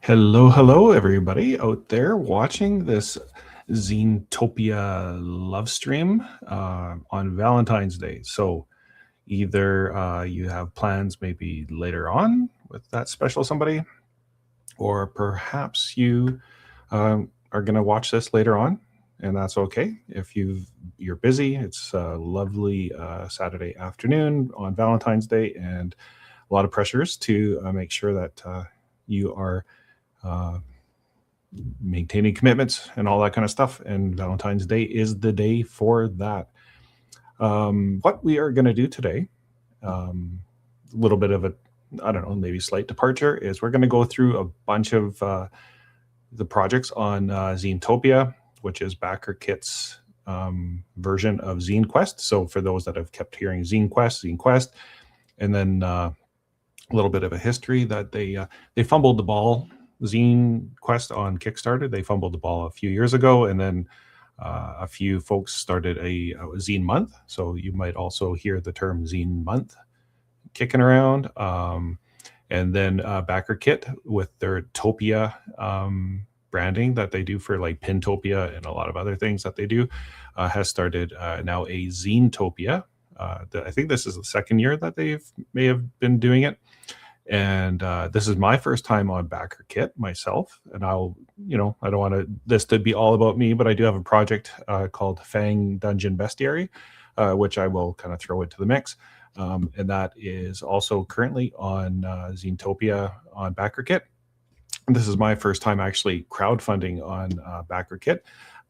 Hello, everybody out there watching this Zinetopia love stream on Valentine's Day. So either you have plans maybe later on with that special somebody, or perhaps you are going to watch this later on, and that's okay. If you're busy, it's a lovely Saturday afternoon on Valentine's Day, and a lot of pressures to make sure that you are uh, maintaining commitments and all that kind of stuff. And Valentine's Day is the day for that. What we are going to do today, a little bit of a, I don't know, maybe slight departure, is we're going to go through a bunch of the projects on Zinetopia, which is BackerKit's version of ZineQuest. So for those that have kept hearing ZineQuest, and then a little bit of a history that they fumbled the ball. ZineQuest on Kickstarter, they fumbled the ball a few years ago, and then a few folks started a Zine month. So you might also hear the term Zine month kicking around. And then BackerKit with their Topia branding that they do for like Pintopia and a lot of other things that they do has started now a Zinetopia. I think this is the second year that they may have been doing it. And this is my first time on BackerKit myself. And I don't want this to be all about me, but I do have a project called Fang Dungeon Bestiary, which I will kind of throw into the mix. And that is also currently on Zinetopia on BackerKit. And this is my first time actually crowdfunding on BackerKit,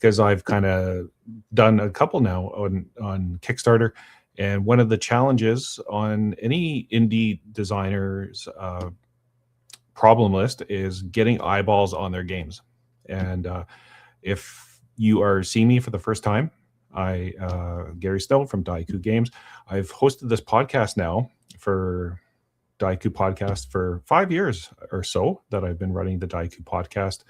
because I've kind of done a couple now on Kickstarter. And one of the challenges on any indie designer's problem list is getting eyeballs on their games. And if you are seeing me for the first time, Gary Stowe from Daiku Games. I've hosted this podcast now for Daiku Podcast for 5 years or so that I've been running the Daiku Podcast.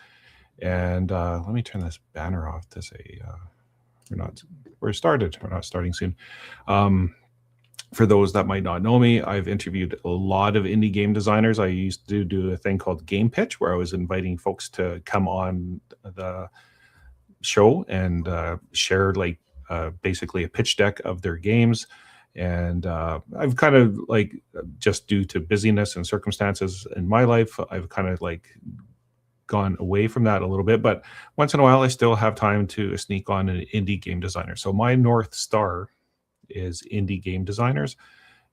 And let me turn this banner off to say we're not starting soon. For those that might not know me, I've interviewed a lot of indie game designers. I used to do a thing called Game Pitch, where I was inviting folks to come on the show and share basically a pitch deck of their games. And I've kind of just due to busyness and circumstances in my life, I've kind of gone away from that a little bit, but once in a while I still have time to sneak on an indie game designer. So my North Star is indie game designers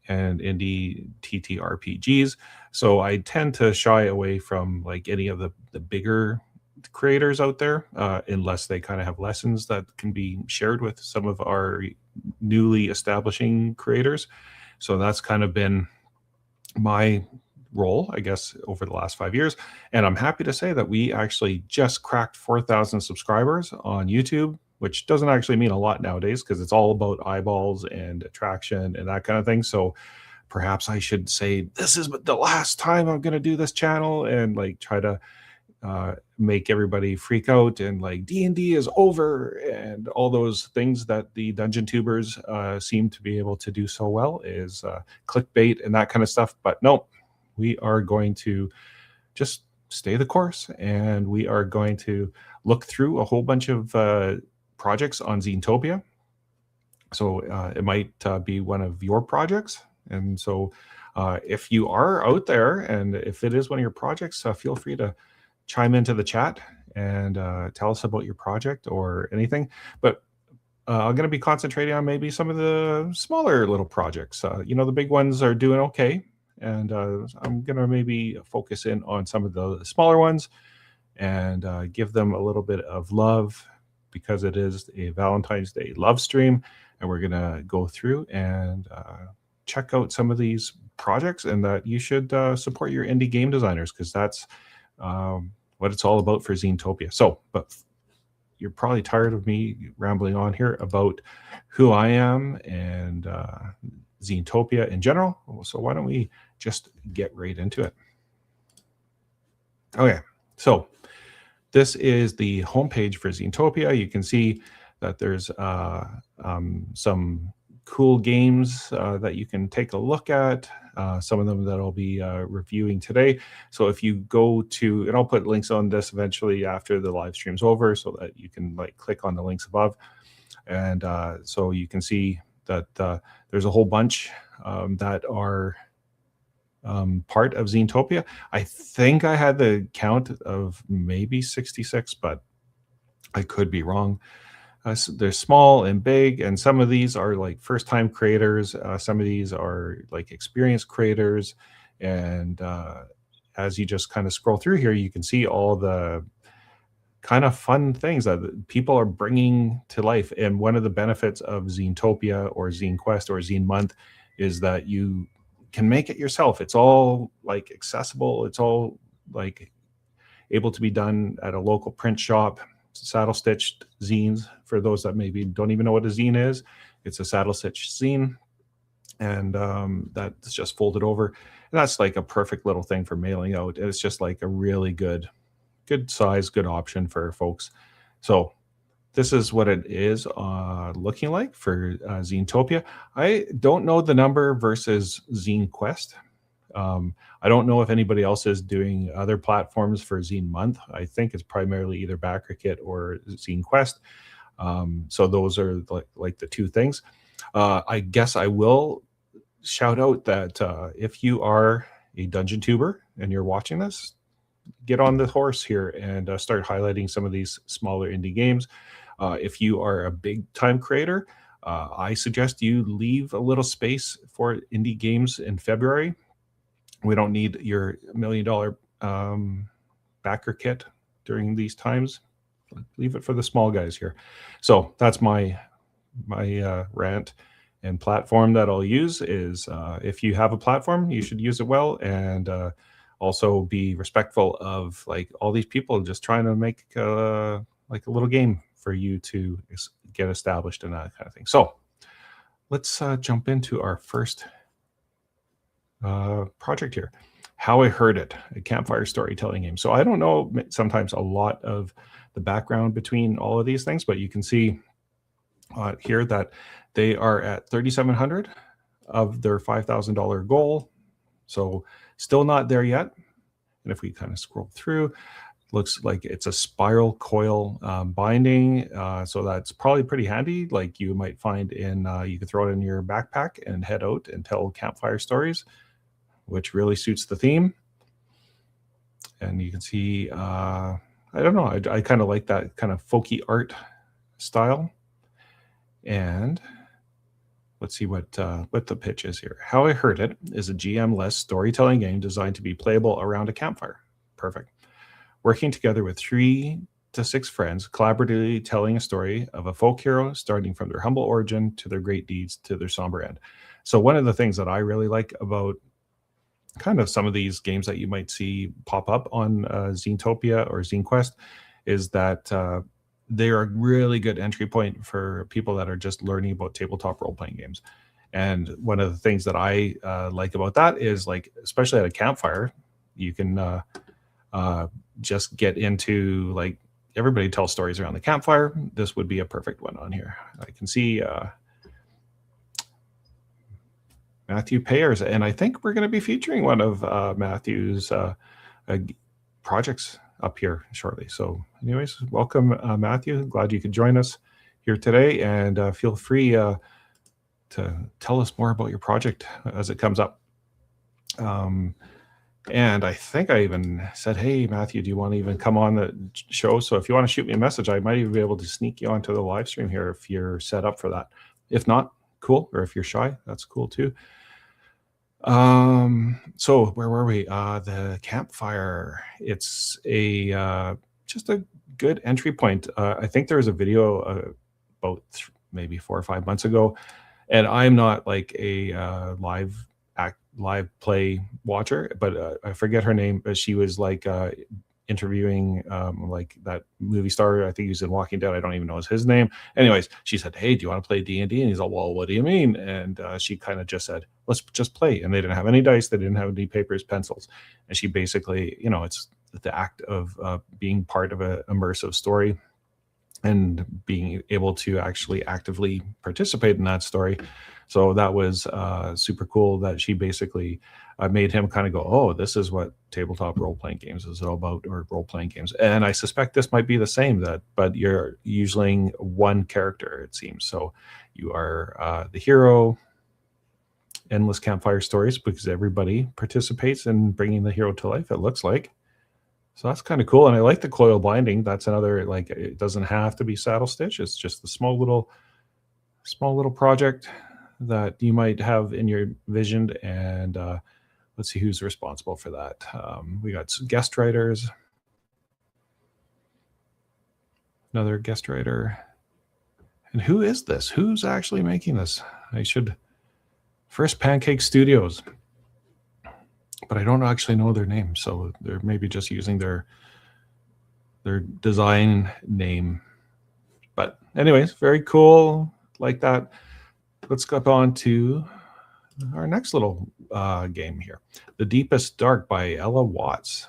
and indie TTRPGs. So I tend to shy away from any of the bigger creators out there, unless they kind of have lessons that can be shared with some of our newly establishing creators. So that's kind of been my role, I guess, over the last 5 years. And I'm happy to say that we actually just cracked 4,000 subscribers on YouTube, which doesn't actually mean a lot nowadays because it's all about eyeballs and attraction and that kind of thing. So perhaps I should say, this is the last time I'm going to do this channel, and try to make everybody freak out and D&D is over and all those things that the dungeon tubers seem to be able to do so well, is clickbait and that kind of stuff. But no, we are going to just stay the course, and we are going to look through a whole bunch of projects on Zinetopia. So it might be one of your projects. And so if you are out there and if it is one of your projects, feel free to chime into the chat and tell us about your project or anything. But I'm going to be concentrating on maybe some of the smaller little projects. The big ones are doing okay. And I'm going to maybe focus in on some of the smaller ones and give them a little bit of love, because it is a Valentine's Day love stream. And we're going to go through and check out some of these projects, and that you should support your indie game designers, because that's what it's all about for Zinetopia. So, but you're probably tired of me rambling on here about who I am and Zinetopia in general. So why don't we just get right into it? Okay, so this is the homepage for Zinetopia. You can see that there's some cool games that you can take a look at. Some of them that I'll be reviewing today. So if you go to, and I'll put links on this eventually after the live stream's over, so that you can like click on the links above, and so you can see that there's a whole bunch that are part of Zinetopia. I think I had the count of maybe 66, but I could be wrong. They're small and big, and some of these are like first-time creators. Some of these are like experienced creators, and as you just kind of scroll through here, you can see all the kind of fun things that people are bringing to life. And one of the benefits of Zinetopia or Zine Quest or Zine Month is that you can make it yourself. It's all like accessible. It's all like able to be done at a local print shop. Saddle stitched zines, for those that maybe don't even know what a zine is. It's a saddle stitched zine, and that's just folded over. And that's like a perfect little thing for mailing out. It's just like a really good size, good option for folks. So this is what it is looking like for Zinetopia. I don't know the number versus Zine Quest. I don't know if anybody else is doing other platforms for Zine Month. I think it's primarily either BackerKit or Zine Quest. So those are like the two things. I guess I will shout out that if you are a dungeon tuber and you're watching this, get on the horse here and start highlighting some of these smaller indie games. If you are a big time creator, I suggest you leave a little space for indie games in February. We don't need your $1 million backer kit during these times. Leave it for the small guys here. So that's my rant. And platform that I'll use is if you have a platform, you should use it well, and also be respectful of like all these people just trying to make like a little game for you to get established and that kind of thing. So let's jump into our first project here. How I Heard It, a campfire storytelling game. So I don't know sometimes a lot of the background between all of these things, but you can see here that they are at 3,700 of their $5,000 goal. So still not there yet. And if we kind of scroll through, looks like it's a spiral coil binding. So that's probably pretty handy. Like you might find in, you can throw it in your backpack and head out and tell campfire stories, which really suits the theme. And you can see, I don't know, I kind of like that kind of folky art style. And let's see what the pitch is here. How I Heard It is a GM-less storytelling game designed to be playable around a campfire. Perfect. Working together with 3 to 6 friends, collaboratively telling a story of a folk hero starting from their humble origin to their great deeds to their somber end. So one of the things that I really like about kind of some of these games that you might see pop up on Zinetopia or Zine Quest is that they're a really good entry point for people that are just learning about tabletop role-playing games. And one of the things that I like about that is, like, especially at a campfire, you can just get into, like, everybody tells stories around the campfire. This would be a perfect one on here. I can see Matthew Payers, and I think we're going to be featuring one of Matthew's projects up here shortly. So anyways, welcome, Matthew. Glad you could join us here today, and feel free to tell us more about your project as it comes up. And I think I even said, hey, Matthew, do you want to even come on the show? So if you want to shoot me a message, I might even be able to sneak you onto the live stream here if you're set up for that. If not, cool. Or if you're shy, that's cool too. So where were we? The campfire. It's a just a good entry point. I think there was a video about maybe 4 or 5 months ago, and I'm not like a live play watcher, but I forget her name, but she was like interviewing like that movie star. I think he was in Walking Dead. I don't even know his name. Anyways, she said, hey, do you want to play D&D? And he's like, well, what do you mean? And she kind of just said, let's just play. And they didn't have any dice. They didn't have any papers, pencils. And she basically, you know, it's the act of being part of an immersive story and being able to actually actively participate in that story. So that was super cool that she basically made him kind of go, oh, this is what tabletop role-playing games is all about, or role-playing games. And I suspect this might be the same, but you're using one character, it seems. So you are the hero, endless campfire stories, because everybody participates in bringing the hero to life, it looks like. So that's kind of cool. And I like the coil binding. That's another, like, it doesn't have to be saddle stitch. It's just the small little project that you might have in your vision. And let's see who's responsible for that. We got guest writers, another guest writer. And who is this? Who's actually making this? First Pancake Studios, but I don't actually know their name. So they're maybe just using their design name. But anyways, very cool, like that. Let's go on to our next little game here. The Deepest Dark by Ella Watts.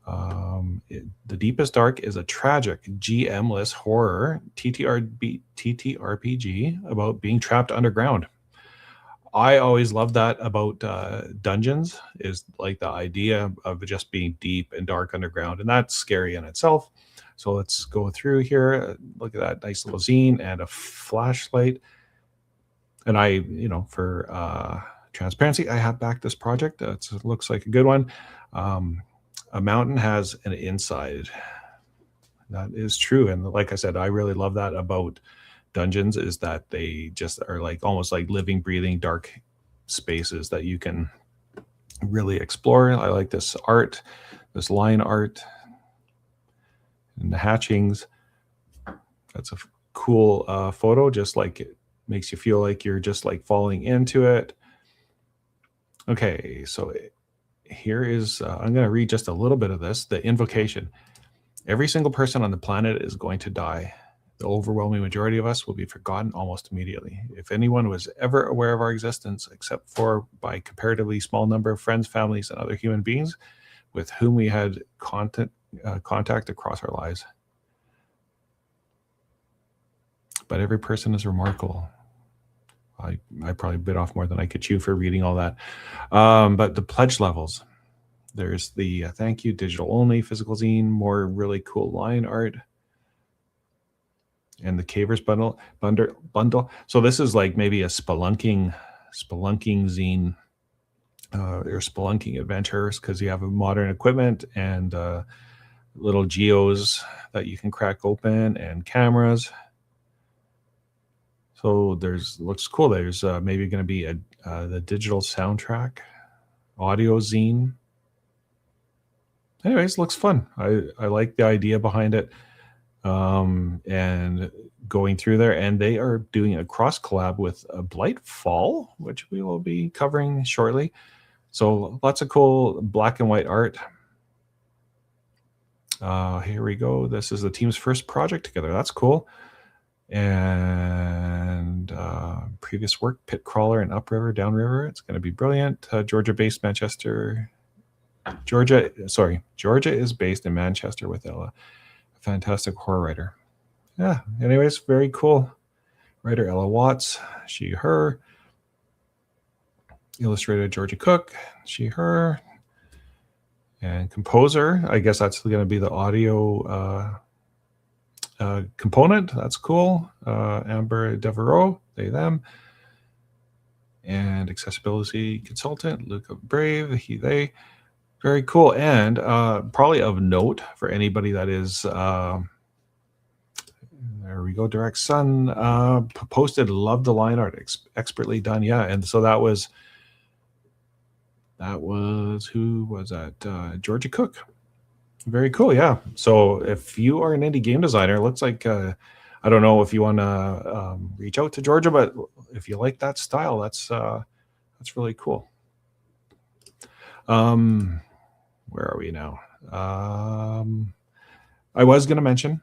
The Deepest Dark is a tragic GM-less horror TTRPG about being trapped underground. I always love that about dungeons, is like the idea of just being deep and dark underground, and that's scary in itself. So let's go through here. Look at that nice little zine and a flashlight. And I, for transparency, I have backed this project. It looks like a good one. A mountain has an inside. That is true. And like I said, I really love that about dungeons, is that they just are like almost like living, breathing, dark spaces that you can really explore. I like this art, this line art, and the hatchings. That's a cool photo, just like it makes you feel like you're just like falling into it. Okay, so here is, I'm going to read just a little bit of this. The invocation. Every single person on the planet is going to die. The overwhelming majority of us will be forgotten almost immediately. If anyone was ever aware of our existence, except for by comparatively small number of friends, families, and other human beings with whom we had contact across our lives. But every person is remarkable. I probably bit off more than I could chew for reading all that. But the pledge levels. There's the thank you, digital only, physical zine, more really cool line art. And the Cavers bundle. So this is like maybe a spelunking zine, or spelunking adventures, because you have modern equipment and little geos that you can crack open and cameras. So looks cool. There's maybe going to be the digital soundtrack, audio zine. Anyways, looks fun. I like the idea behind it. And going through there, and they are doing a cross collab with Blight Fall, which we will be covering shortly. So lots of cool black and white art. Here we go. This is the team's first project together. That's cool. And previous work, Pit Crawler and Upriver, Downriver. It's going to be brilliant. Georgia-based Manchester. Georgia is based in Manchester with Ella. Fantastic horror writer. Yeah, anyways, very cool. Writer Ella Watts, she, her. Illustrator Georgia Cook, she, her. And composer, I guess that's going to be the audio component. That's cool. Amber Devereaux, they, them. And accessibility consultant, Luca Brave, he, they. Very cool. And probably of note for anybody that is, there we go, Direct Sun posted, loved the line art, expertly done. Yeah. And so that was, who was that? Georgia Cook. Very cool. Yeah. So if you are an indie game designer, it looks like, I don't know if you want to reach out to Georgia, but if you like that style, that's really cool. Where are we now? I was going to mention,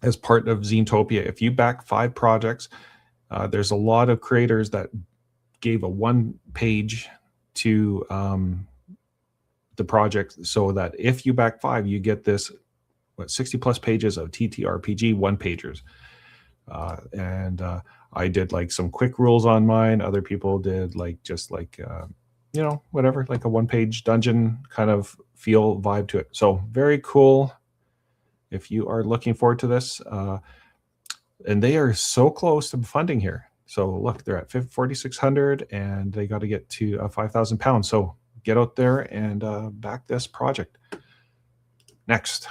as part of Zinetopia, if you back 5 projects, there's a lot of creators that gave a 1-page to the project, so that if you back 5, you get this 60 plus pages of TTRPG 1-pagers. And I did like some quick rules on mine. Other people did like just like whatever, like a one-page dungeon kind of feel vibe to it. So very cool. If you are looking forward to this, and they are so close to funding here. So look, they're at 4,600, and they got to get to £5,000. So get out there and back this project. Next,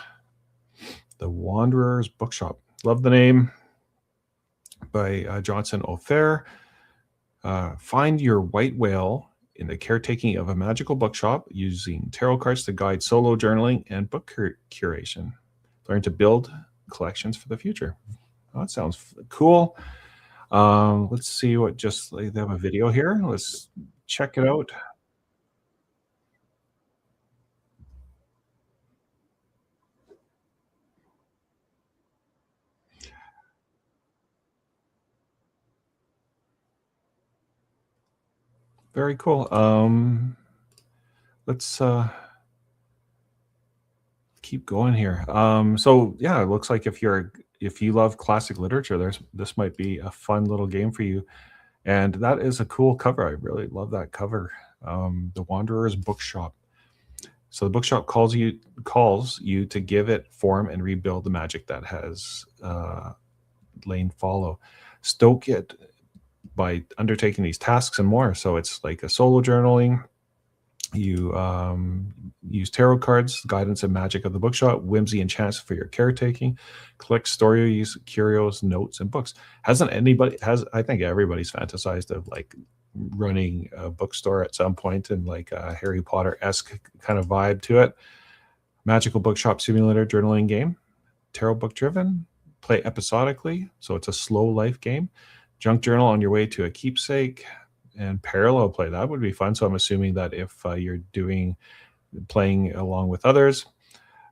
the Wanderer's Bookshop. Love the name, by Johnson O'Fair. Find your white whale in the caretaking of a magical bookshop using tarot cards to guide solo journaling and book curation. Learn to build collections for the future. Oh, that sounds cool. Let's see what they have a video here. Let's check it out. Very cool. Let's keep going here. So yeah, it looks like if you love classic literature, this might be a fun little game for you. And that is a cool cover. I really love that cover. The Wanderer's Bookshop. So the bookshop calls you to give it form and rebuild the magic that has lain fallow. Stoke it by undertaking these tasks and more. So it's like a solo journaling. You use tarot cards, guidance and magic of the bookshop, whimsy and chance for your caretaking, collect stories, curios, notes, and books. I think everybody's fantasized of like running a bookstore at some point and like a Harry Potter-esque kind of vibe to it. Magical bookshop simulator journaling game, tarot book driven, play episodically, so it's a slow life game. Junk journal on your way to a keepsake, and parallel play. That would be fun. So I'm assuming that if you're playing along with others,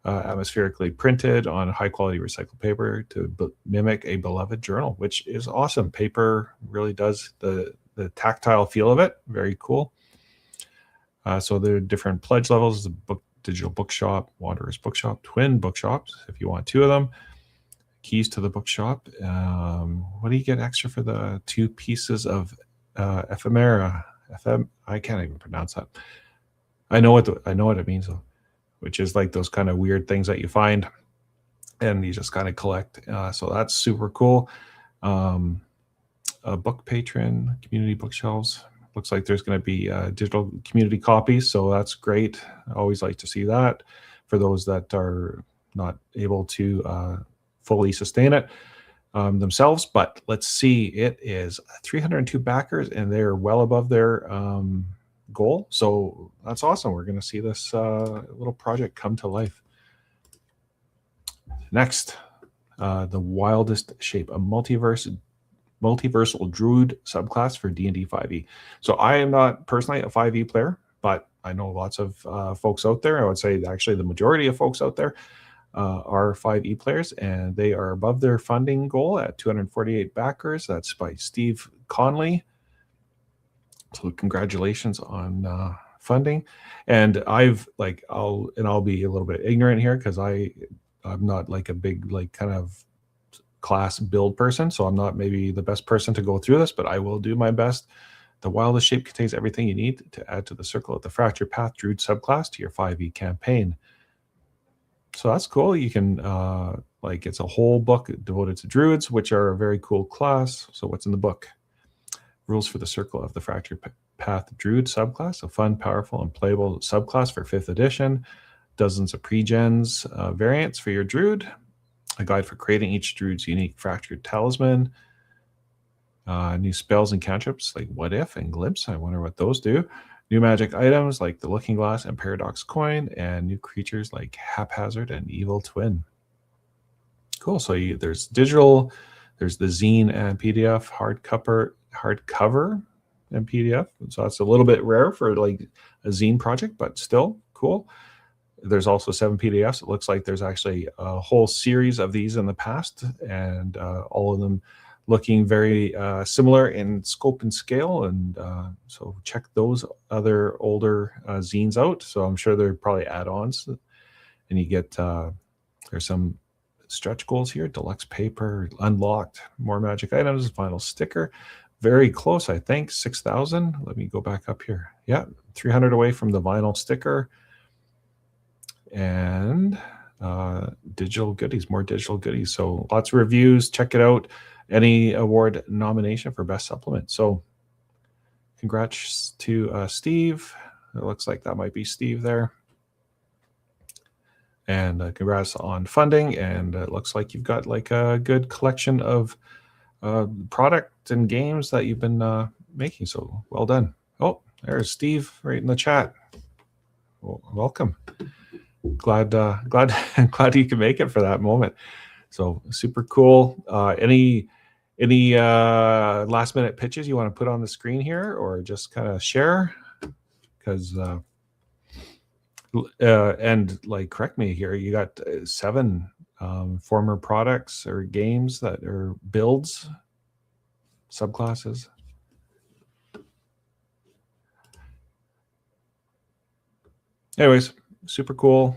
atmospherically printed on high quality recycled paper to mimic a beloved journal, which is awesome. Paper really does the tactile feel of it. Very cool. So there are different pledge levels: the digital bookshop, Wanderer's Bookshop, twin bookshops if you want two of them. Keys to the bookshop. What do you get extra for the 2 pieces of ephemera? I can't even pronounce that. I know what it means though, which is like those kind of weird things that you find and you just kind of collect. So that's super cool. A book patron, community bookshelves. Looks like there's going to be digital community copies, so that's great. I always like to see that for those that are not able to fully sustain it themselves. But let's see, it is 302 backers, and they're well above their goal. So that's awesome. We're going to see this little project come to life. Next, the Wildest Shape, a multiversal druid subclass for D&D 5e. So I am not personally a 5e player, but I know lots of folks out there. I would say actually the majority of folks out there are 5e players, and they are above their funding goal at 248 backers. That's by Steve Conley. So congratulations on funding. And I'll be a little bit ignorant here because I'm not like a big like kind of class build person, so I'm not maybe the best person to go through this, but I will do my best. The Wildest Shape contains everything you need to add to the Circle of the Fractured Path Druid subclass to your 5e campaign. So that's cool. You can it's a whole book devoted to druids, which are a very cool class. So what's in the book? Rules for the Circle of the Fractured Path Druid subclass, a fun, powerful, and playable subclass for 5th edition. Dozens of pre-gens variants for your druid. A guide for creating each druid's unique fractured talisman. New spells and cantrips like What If and Glimpse. I wonder what those do. New magic items like the Looking Glass and Paradox Coin, and new creatures like Haphazard and Evil Twin. Cool. So there's digital, there's the zine and PDF, hardcover and PDF. So that's a little bit rare for like a zine project, but still cool. There's also 7 PDFs. It looks like there's actually a whole series of these in the past, and all of them looking very similar in scope and scale. And so check those other older zines out. So I'm sure they're probably add-ons, and you get there's some stretch goals here. Deluxe paper, unlocked, more magic items, vinyl sticker. Very close, I think, 6,000. Let me go back up here. Yeah, 300 away from the vinyl sticker. And digital goodies, more digital goodies. So lots of reviews. Check it out. Any award nomination for best supplement. So congrats to Steve. It looks like that might be Steve there. And congrats on funding. And it looks like you've got like a good collection of product and games that you've been making. So well done. Oh, there's Steve right in the chat. Well, welcome. Glad glad you can make it for that moment. So super cool. Any last minute pitches you want to put on the screen here, or just kind of share? Because and like, correct me here, you got 7 former products or games that are builds, subclasses. Anyways, super cool.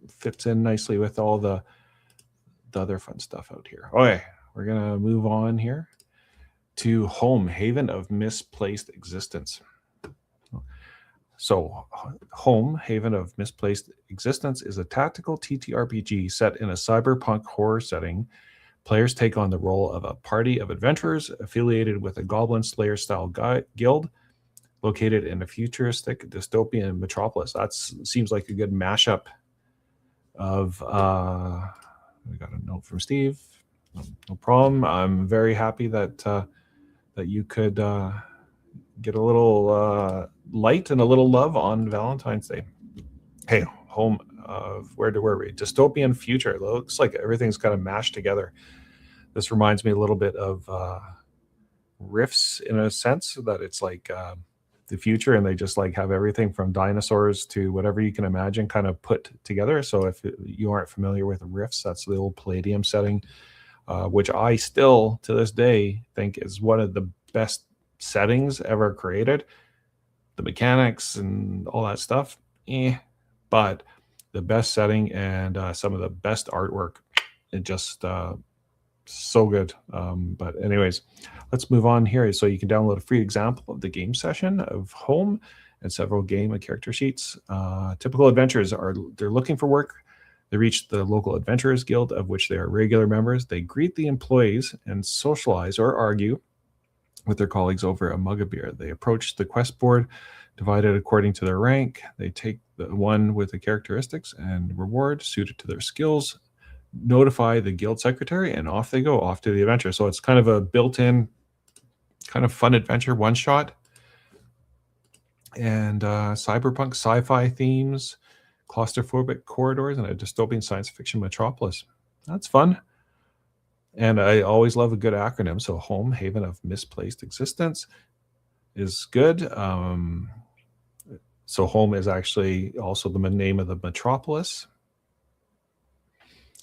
Fits in nicely with all the other fun stuff out here. Okay, we're gonna move on here to Home, Haven of Misplaced Existence. So Home, Haven of Misplaced Existence is a tactical TTRPG set in a cyberpunk horror setting. Players take on the role of a party of adventurers affiliated with a Goblin Slayer-style guild located in a futuristic dystopian metropolis. That seems like a good mashup of... we got a note from Steve. No problem. I'm very happy that that you could get a little light and a little love on Valentine's Day. Hey, Home of... where were we? Dystopian future. It looks like everything's kind of mashed together. This reminds me a little bit of Rifts in a sense, that it's like the future, and they just like have everything from dinosaurs to whatever you can imagine kind of put together. So if you aren't familiar with Rifts, that's the old Palladium setting, which I still to this day think is one of the best settings ever created. The mechanics and all that stuff, but the best setting and some of the best artwork. It just so good. But anyways, let's move on here. So you can download a free example of the game session of Home and several game and character sheets. Typical adventurers they're looking for work. They reach the local adventurers guild, of which they are regular members. They greet the employees and socialize or argue with their colleagues over a mug of beer. They approach the quest board divided according to their rank. They take the one with the characteristics and reward suited to their skills, notify the guild secretary, and off they go, off to the adventure. So it's kind of a built-in kind of fun adventure one-shot. And cyberpunk sci-fi themes, claustrophobic corridors, and a dystopian science fiction metropolis. That's fun. And I always love a good acronym. So Home, Haven of Misplaced Existence is good. So Home is actually also the name of the metropolis.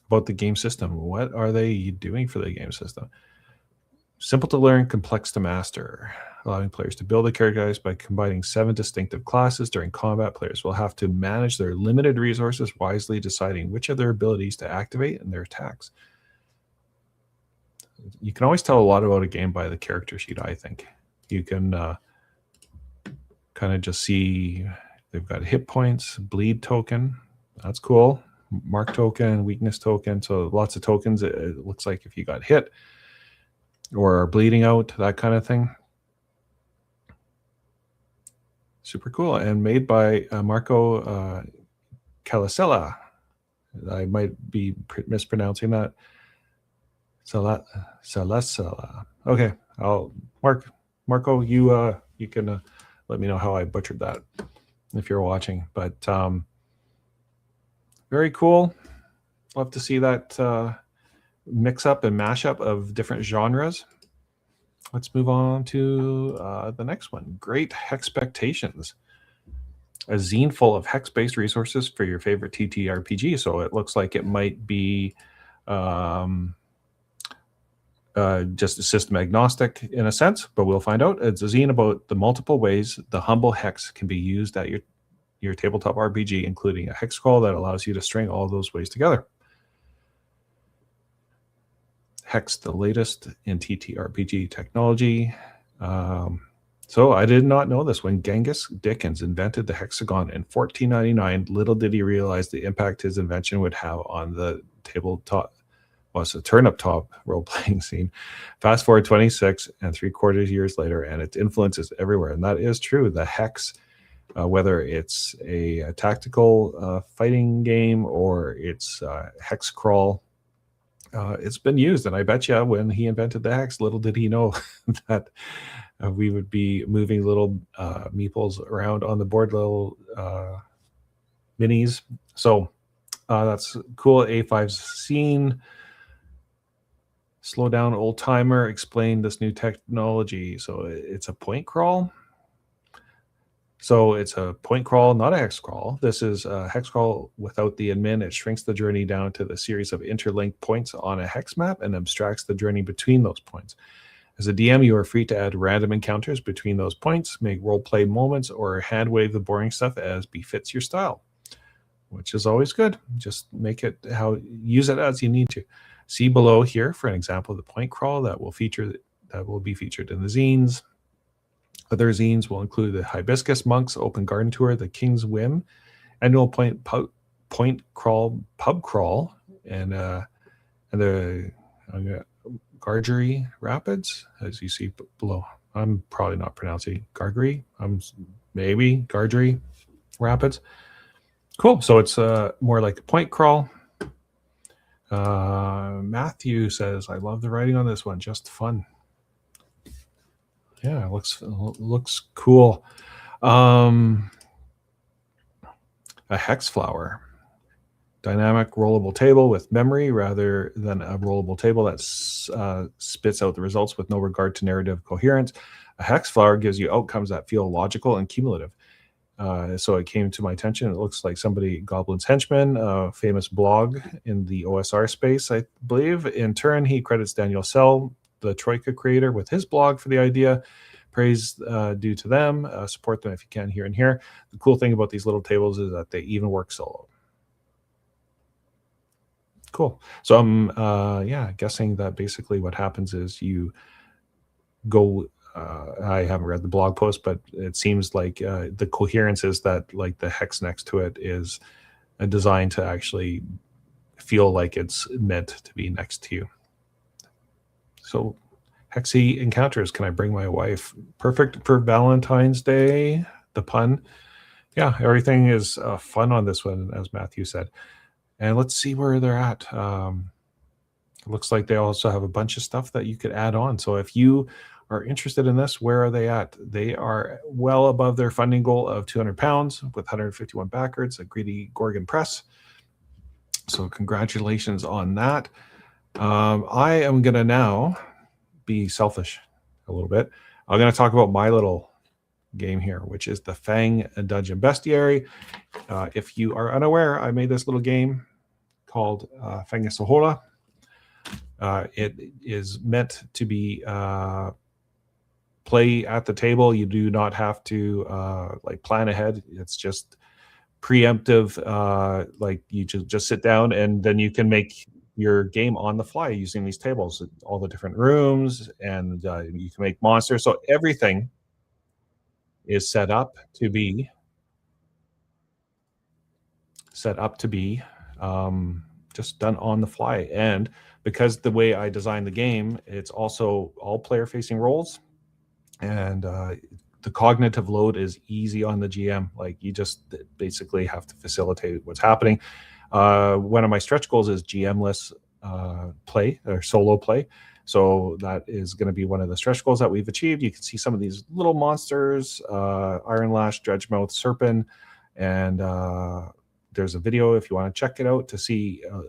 About the game system, what are they doing for the game system? Simple to learn, complex to master, allowing players to build a character by combining 7 distinctive classes. During combat, players will have to manage their limited resources wisely, deciding which of their abilities to activate and their attacks. You can always tell a lot about a game by the character sheet, I think. You can kind of just see they've got hit points, bleed token. That's cool. Mark token, weakness token. So lots of tokens. It looks like if you got hit or are bleeding out, that kind of thing. Super cool. And made by Marco Calasella. I might be mispronouncing that. Celesella. Okay. Marco, you can let me know how I butchered that if you're watching. But very cool. Love to see that mix up and mash up of different genres. Let's move on to the next one. Great Hexpectations. A zine full of hex-based resources for your favorite TTRPG. So it looks like it might be just a system agnostic in a sense, but we'll find out. It's a zine about the multiple ways the humble hex can be used at your tabletop RPG, including a hex crawl that allows you to string all those ways together. Hex, the latest in TTRPG technology. So I did not know this. When Genghis Dickens invented the hexagon in 1499, little did he realize the impact his invention would have on the tabletop, was a turnip top role-playing scene. Fast forward 26 and 3/4 years later, and its influence is everywhere. And that is true. The hex, whether it's a tactical fighting game or it's hex crawl, it's been used. And I bet you when he invented the hex, little did he know that we would be moving little meeples around on the board, little minis. So that's cool. A5's seen. Slow down, old timer. Explain this new technology. So it's a point crawl. So it's a point crawl, not a hex crawl. This is a hex crawl without the admin. It shrinks the journey down to the series of interlinked points on a hex map and abstracts the journey between those points. As a DM, you are free to add random encounters between those points, make role-play moments, or hand wave the boring stuff as befits your style, which is always good. Just make it use it as you need to. See below here for an example of the point crawl that will be featured in the zines. Other zines will include the Hibiscus Monks Open Garden Tour, the King's Whim, Annual Point Crawl Pub Crawl, and the Gargery Rapids, as you see below. I'm probably not pronouncing Gargery. Maybe Gargery Rapids. Cool. So it's more like a point crawl. Matthew says, I love the writing on this one. Just fun. Yeah, it looks cool. A hex flower. Dynamic rollable table with memory rather than a rollable table that spits out the results with no regard to narrative coherence. A hex flower gives you outcomes that feel logical and cumulative. So it came to my attention. It looks like somebody, Goblin's Henchman, a famous blog in the OSR space, I believe. In turn, he credits Daniel Sell, the Troika creator, with his blog for the idea. Praise due to them. Support them if you can here and here. The cool thing about these little tables is that they even work solo. Cool. So I'm guessing that basically what happens is you go, I haven't read the blog post, but it seems like the coherence is that like the hex next to it is designed to actually feel like it's meant to be next to you. So Hexy encounters, can I bring my wife? Perfect for Valentine's Day, the pun. Yeah, everything is fun on this one, as Matthew said. And let's see where they're at. It looks like they also have a bunch of stuff that you could add on. So if you are interested in this, where are they at? They are well above their funding goal of £200 with 151 backers, a greedy Gorgon Press. So congratulations on that. I am going to now be selfish a little bit. I'm going to talk about my little game here, which is the Fang Dungeon Bestiary. If you are unaware, I made this little game called Fangasahola. It is meant to be play at the table. You do not have to like plan ahead. It's just preemptive. Like you just sit down and then you can make your game on the fly using these tables, all the different rooms, and you can make monsters. So everything is set up to be just done on the fly. And because the way I designed the game, it's also all player facing roles, and the cognitive load is easy on the GM. Like you just basically have to facilitate what's happening. One of my stretch goals is GM-less play or solo play. So that is going to be one of the stretch goals that we've achieved. You can see some of these little monsters, Iron Lash, Dredgemouth, Serpent, and there's a video if you want to check it out to see a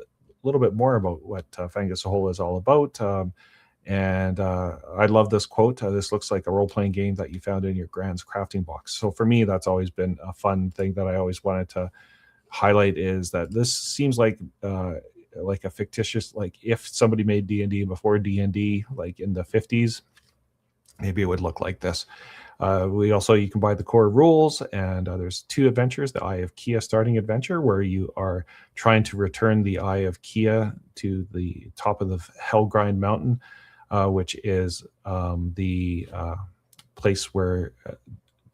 little bit more about what Fangasahola is all about. And I love this quote. This looks like a role-playing game that you found in your Grand's crafting box. So for me, that's always been a fun thing that I always wanted to highlight, is that this seems like a fictitious, like if somebody made D&D before D&D, like in the 50s, maybe it would look like this. You can buy the core rules, and there's 2 adventures: the Eye of Kia starting adventure, where you are trying to return the Eye of Kia to the top of the Hellgrind Mountain, which is the place where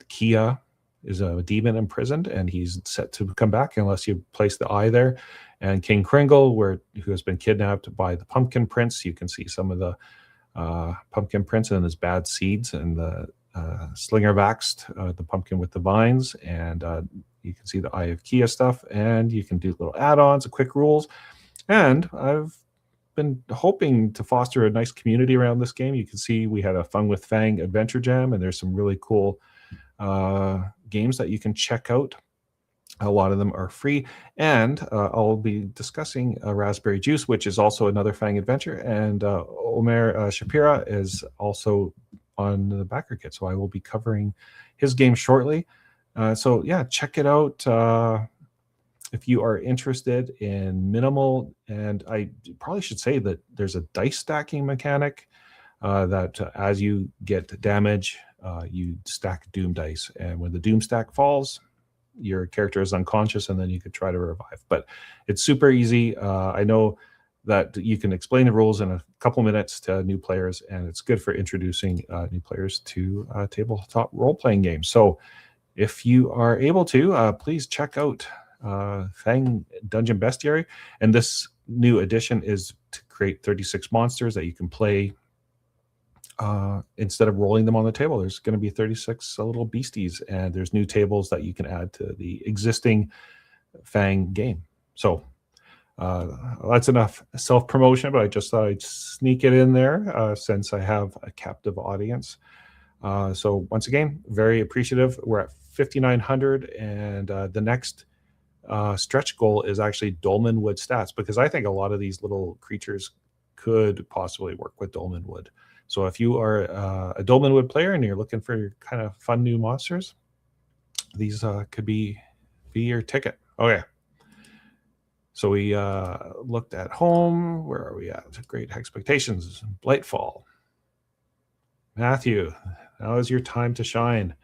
Kia is a demon imprisoned, and he's set to come back unless you place the eye there. And King Kringle, who has been kidnapped by the Pumpkin Prince. You can see some of the Pumpkin Prince and his bad seeds, and the Slinger Vaxed, the pumpkin with the vines, and you can see the Eye of Kia stuff, and you can do little add-ons, quick rules. And I've been hoping to foster a nice community around this game. You can see we had a Fun with Fang Adventure Jam, and there's some really cool games that you can check out. A lot of them are free, and I'll be discussing Raspberry Juice, which is also another Fang adventure, and Omer Shapira is also on the backer kit, so I will be covering his game shortly. So yeah, check it out if you are interested in minimal. And I probably should say that there's a dice stacking mechanic that as you get damage, you stack doom dice, and when the doom stack falls, your character is unconscious, and then you could try to revive. But it's super easy. I know that you can explain the rules in a couple minutes to new players, and it's good for introducing new players to tabletop role-playing games. So if you are able to, please check out Fang Dungeon Bestiary. And this new edition is to create 36 monsters that you can play. Instead of rolling them on the table, there's going to be 36 little beasties, and there's new tables that you can add to the existing Fang game. So that's enough self-promotion, but I just thought I'd sneak it in there since I have a captive audience. So once again, very appreciative. We're at 5,900, and the next stretch goal is actually Dolmen Wood stats, because I think a lot of these little creatures could possibly work with Dolmen Wood. So if you are a Dolmen Wood player and you're looking for kind of fun new monsters, these could be your ticket. Okay. So we looked at home. Where are we at? Great Expectations, Blightfall. Matthew, now is your time to shine.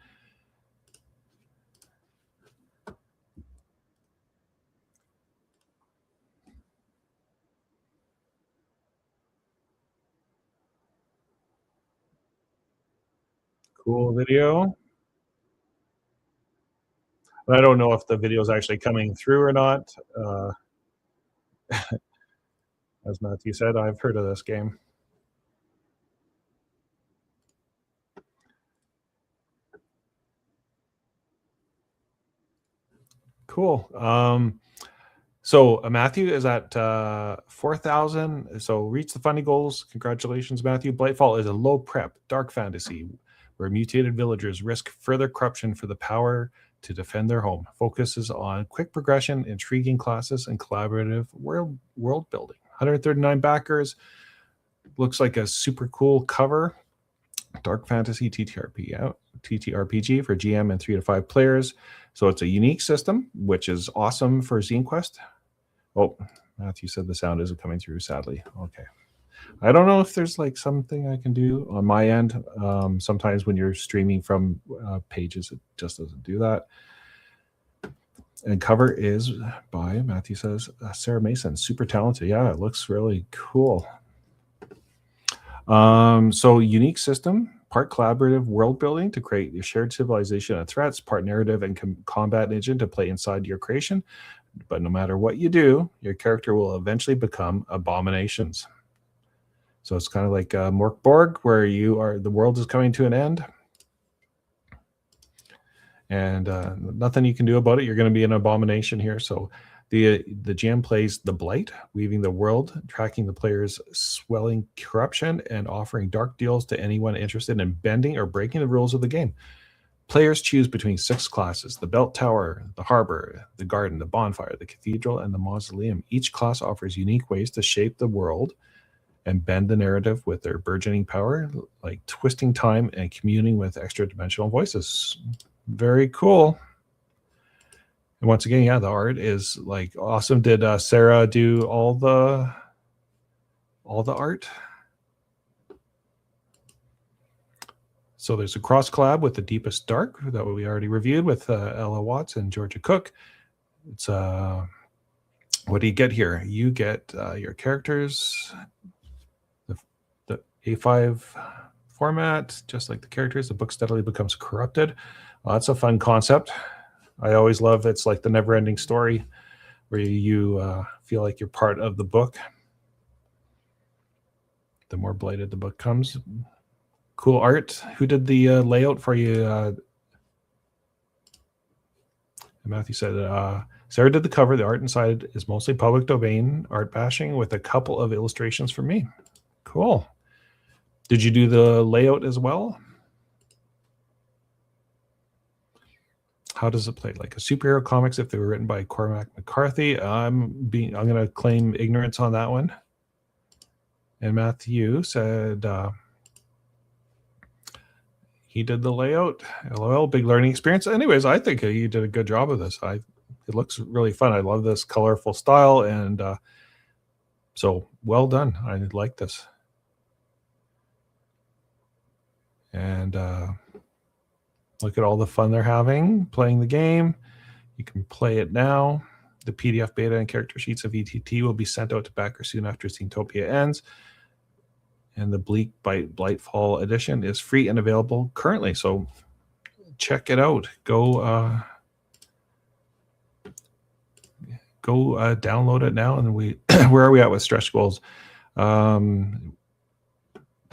Cool video. I don't know if the video is actually coming through or not. As Matthew said, I've heard of this game. Cool. So Matthew is at 4,000. So reach the funny goals. Congratulations, Matthew. Blightfall is a low prep dark fantasy where mutated villagers risk further corruption for the power to defend their home. Focuses on quick progression, intriguing classes, and collaborative world building. 139 backers. Looks like a super cool cover. Dark fantasy TTRPG for GM and 3 to 5 players. So it's a unique system, which is awesome for Zine Quest. Oh, Matthew said the sound isn't coming through, sadly. Okay. I don't know if there's like something I can do on my end. Sometimes when you're streaming from pages, it just doesn't do that. And cover is by, Matthew says, Sarah Mason. Super talented. Yeah, it looks really cool. So unique system, part collaborative world building to create your shared civilization and threats, part narrative and combat engine to play inside your creation. But no matter what you do, your character will eventually become abominations. So it's kind of like Mork Borg, where the world is coming to an end, and nothing you can do about it. You're going to be an abomination here. So the GM plays the Blight, weaving the world, tracking the player's swelling corruption, and offering dark deals to anyone interested in bending or breaking the rules of the game. Players choose between 6 classes: the Belt Tower, the Harbor, the Garden, the Bonfire, the Cathedral, and the Mausoleum. Each class offers unique ways to shape the world and bend the narrative with their burgeoning power, like twisting time and communing with extra dimensional voices. Very cool. And once again, yeah, the art is like awesome. Did Sarah do all the art? So there's a cross collab with The Deepest Dark that we already reviewed with Ella Watts and Georgia Cook. It's what do you get here? You get your characters, the A5 format, just like the characters. The book steadily becomes corrupted. Well, that's a fun concept. I always love it's like the never-ending story where you feel like you're part of the book. The more blighted the book comes. Cool art. Who did the layout for you? Matthew said, Sarah did the cover. The art inside is mostly public domain art bashing with a couple of illustrations for me. Cool. Did you do the layout as well? How does it play? Like a superhero comics if they were written by Cormac McCarthy? I'm going to claim ignorance on that one. And Matthew said he did the layout. LOL, big learning experience. Anyways, I think you did a good job of this. It looks really fun. I love this colorful style, and so well done. I like this. And look at all the fun they're having playing the game. You can play it now. The PDF beta and character sheets of ETT will be sent out to backers soon after Zinetopia ends. And the Bleak Bite Blightfall edition is free and available currently. So check it out. Go download it now. And where are we at with stretch goals? Bonus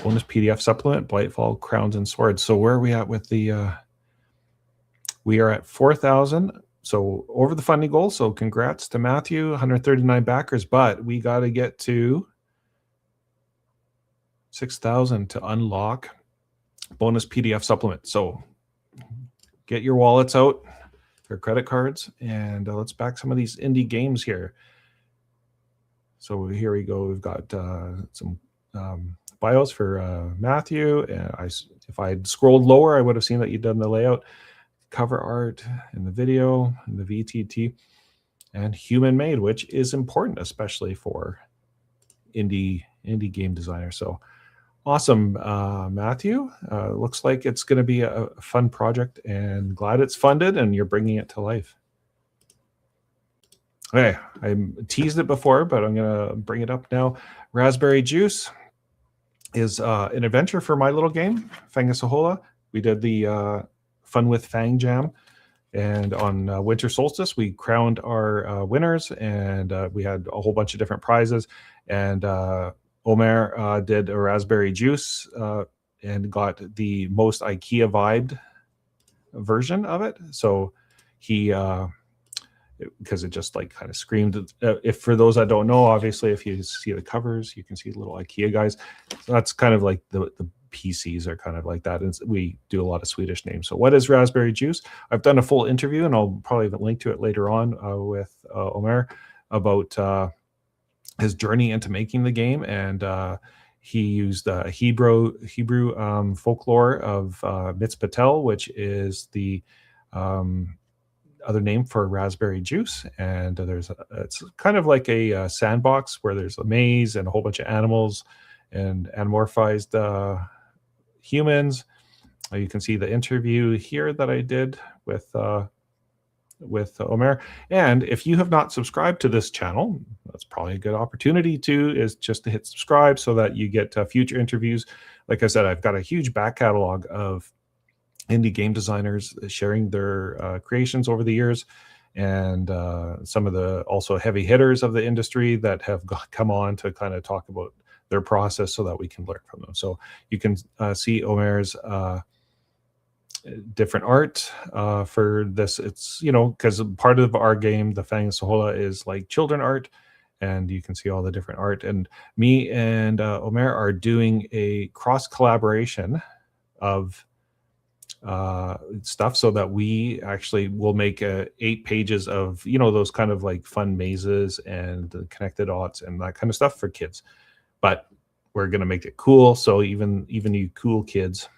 PDF supplement, Blightfall, Crowns and Swords. So where are we at with the we are at 4,000. So over the funding goal. So congrats to Matthew, 139 backers, but we got to get to 6,000 to unlock bonus PDF supplement. So get your wallets out, your credit cards, and let's back some of these indie games here. So here we go. We've got some bios for Matthew. And if I had scrolled lower, I would have seen that you'd done the layout, cover art in the video, in the VTT, and human made, which is important, especially for indie game designers. So awesome, Matthew. Looks like it's going to be a fun project, and glad it's funded and you're bringing it to life. Okay, I teased it before, but I'm going to bring it up now. Raspberry Juice is an adventure for my little game, Fangasahola. We did the Fun with Fang Jam, and on Winter Solstice, we crowned our winners, and we had a whole bunch of different prizes, and Omer did a raspberry juice and got the most IKEA vibed version of it. So he, because it just like kind of screamed. If for those that don't know, obviously, if you see the covers, you can see the little IKEA guys. So that's kind of like the PCs are kind of like that. And we do a lot of Swedish names. So what is raspberry juice? I've done a full interview, and I'll probably link to it later on with Omer about his journey into making the game, and he used Hebrew folklore of Mitzpatel, which is the other name for raspberry juice. And it's kind of like a sandbox where there's a maze and a whole bunch of animals and anamorphized humans. You can see the interview here that I did with Omer. And if you have not subscribed to this channel, that's probably a good opportunity is just to hit subscribe so that you get future interviews. Like I said, I've got a huge back catalog of indie game designers sharing their creations over the years, and some of the also heavy hitters of the industry that have come on to kind of talk about their process so that we can learn from them. So you can see Omer's different art for this. It's, because part of our game, the Fang Sahola, is like children art, and you can see all the different art. And me and Omer are doing a cross collaboration of stuff so that we actually will make 8 pages of those kind of like fun mazes and the connected dots and that kind of stuff for kids. But we're going to make it cool, so even you cool kids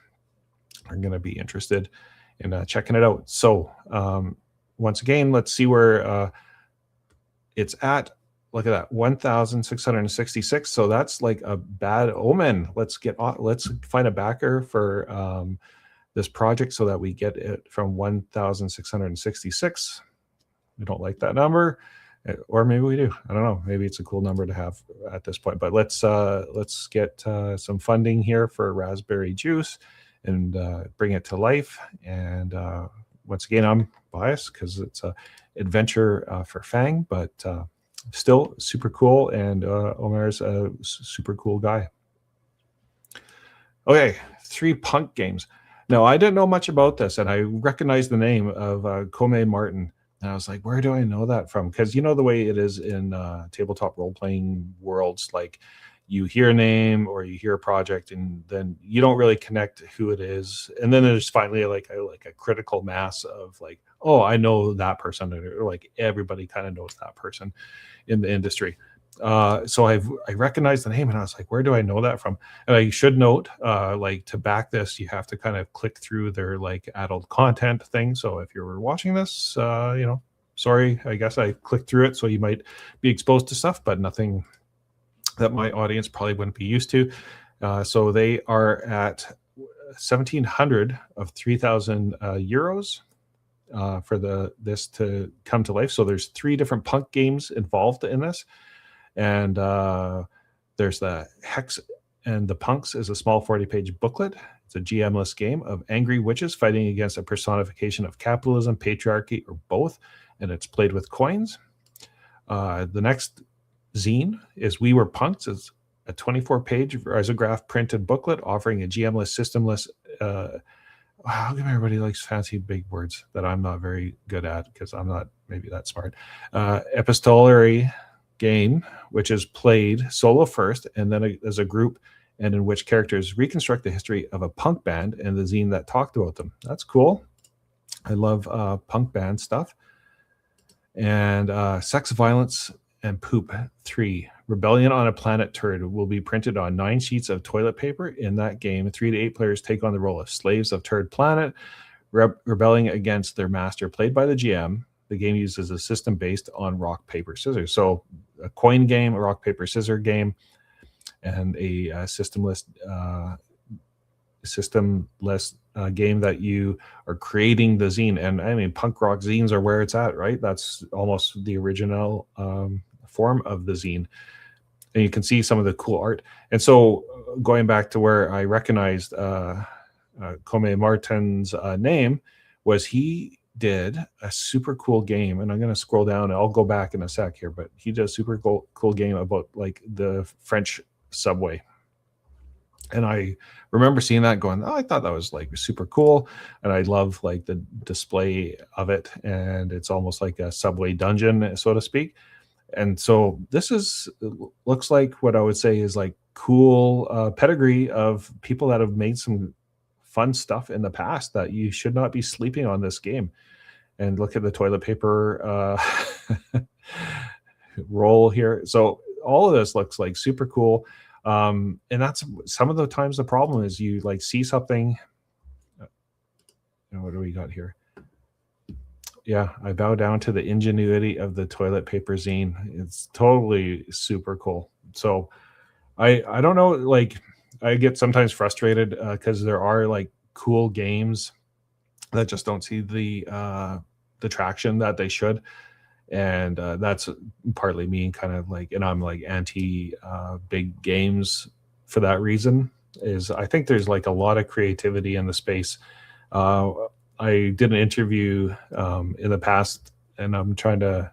are going to be interested in checking it out. So once again, let's see where it's at. look at that, 1,666. So that's like a bad omen. Let's find a backer for this project so that we get it from 1,666. We don't like that number, or maybe we do. I don't know. Maybe it's a cool number to have at this point. But let's get some funding here for raspberry juice and bring it to life. And once again, I'm biased because it's a adventure for Fang, but still super cool. And Omar's a super cool guy. Okay, 3 punk games. Now, I didn't know much about this, and I recognized the name of Kome Martin. And I was like, where do I know that from? Because you know the way it is in tabletop role-playing worlds, like you hear a name or you hear a project, and then you don't really connect who it is. And then there's finally like a critical mass of like, oh, I know that person, or like everybody kind of knows that person in the industry. So I recognized the name, and I was like, where do I know that from? And I should note, like to back this, you have to kind of click through their like adult content thing. So if you're watching this, sorry, I guess I clicked through it, so you might be exposed to stuff, but nothing that my audience probably wouldn't be used to. So they are at 1,700 of 3,000 euros for this to come to life. So there's 3 different punk games involved in this. And there's the Hex and the Punks is a small 40-page booklet. It's a GM-less game of angry witches fighting against a personification of capitalism, patriarchy, or both, and it's played with coins. The next zine is We Were Punks. It's a 24-page risograph printed booklet offering a GM-less, systemless. How come everybody likes fancy big words that I'm not very good at because I'm not maybe that smart? Epistolary game, which is played solo first and then as a group, and in which characters reconstruct the history of a punk band and the zine that talked about them. That's cool. I love punk band stuff. And Sex, Violence, and Poop 3. Rebellion on a Planet Turd will be printed on 9 sheets of toilet paper. In that game, 3 to 8 players take on the role of slaves of Turd Planet, rebelling against their master, played by the GM. The game uses a system based on rock, paper, scissors. So a coin game, a rock, paper, scissors game, and a systemless game that you are creating the zine. And I mean, punk rock zines are where it's at, right? That's almost the original form of the zine. And you can see some of the cool art. And so going back to where I recognized Kome Martin's name was he did a super cool game, and I'm going to scroll down and I'll go back in a sec here, but he did a super cool game about like the French subway. And I remember seeing that going, oh, I thought that was like super cool. And I love like the display of it. And it's almost like a subway dungeon, so to speak. And so this looks like what I would say is like cool pedigree of people that have made some fun stuff in the past that you should not be sleeping on this game. And look at the toilet paper roll here. So all of this looks like super cool. And that's some of the times the problem is you like see something. What do we got here? Yeah, I bow down to the ingenuity of the toilet paper zine. It's totally super cool. So I don't know, like I get sometimes frustrated because there are like cool games that just don't see the traction that they should. And that's partly me kind of like, and I'm like anti big games for that reason. Is I think there's like a lot of creativity in the space. I did an interview in the past, and I'm trying to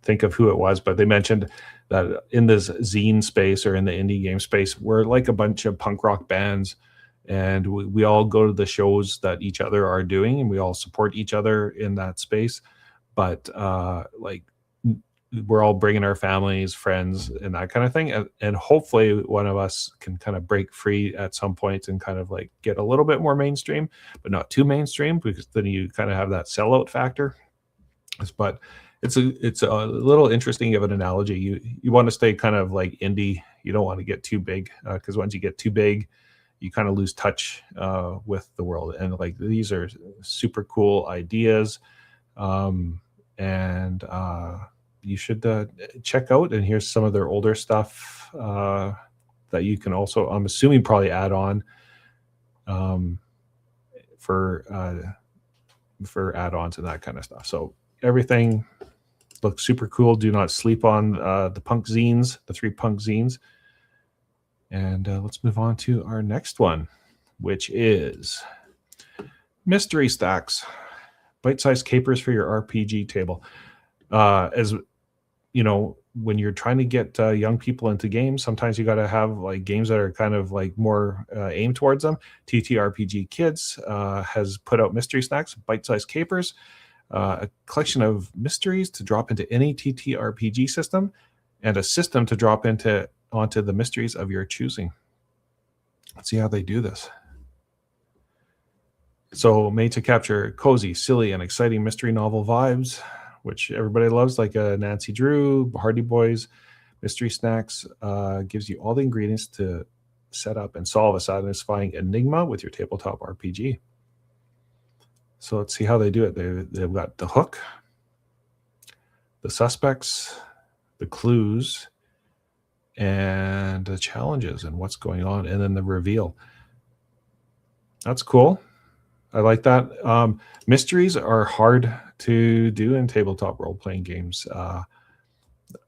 think of who it was, but they mentioned that in this zine space or in the indie game space, we're like a bunch of punk rock bands, and we all go to the shows that each other are doing, and we all support each other in that space. But like we're all bringing our families, friends, and that kind of thing. And hopefully one of us can kind of break free at some point and kind of like get a little bit more mainstream, but not too mainstream, because then you kind of have that sellout factor. But it's a little interesting of an analogy. You want to stay kind of like indie. You don't want to get too big, because once you get too big, you kind of lose touch with the world. And like these are super cool ideas. And you should check out. And here's some of their older stuff that you can also, I'm assuming, probably add on for add-ons and that kind of stuff. So everything looks super cool. Do not sleep on the punk zines, the 3 punk zines. And let's move on to our next one, which is mystery stacks, bite-sized capers for your RPG table. As you know, when you're trying to get young people into games, sometimes you got to have like games that are kind of like more aimed towards them. TTRPG Kids has put out mystery snacks, bite-sized capers, a collection of mysteries to drop into any TTRPG system, and a system to drop onto the mysteries of your choosing. Let's see how they do this. So made to capture cozy, silly, and exciting mystery novel vibes, which everybody loves, like Nancy Drew, Hardy Boys. Mystery Snacks gives you all the ingredients to set up and solve a satisfying enigma with your tabletop RPG. So let's see how they do it. They've got the hook, the suspects, the clues, and the challenges and what's going on, and then the reveal. That's cool. I like that. Mysteries are hard to do in tabletop role-playing games.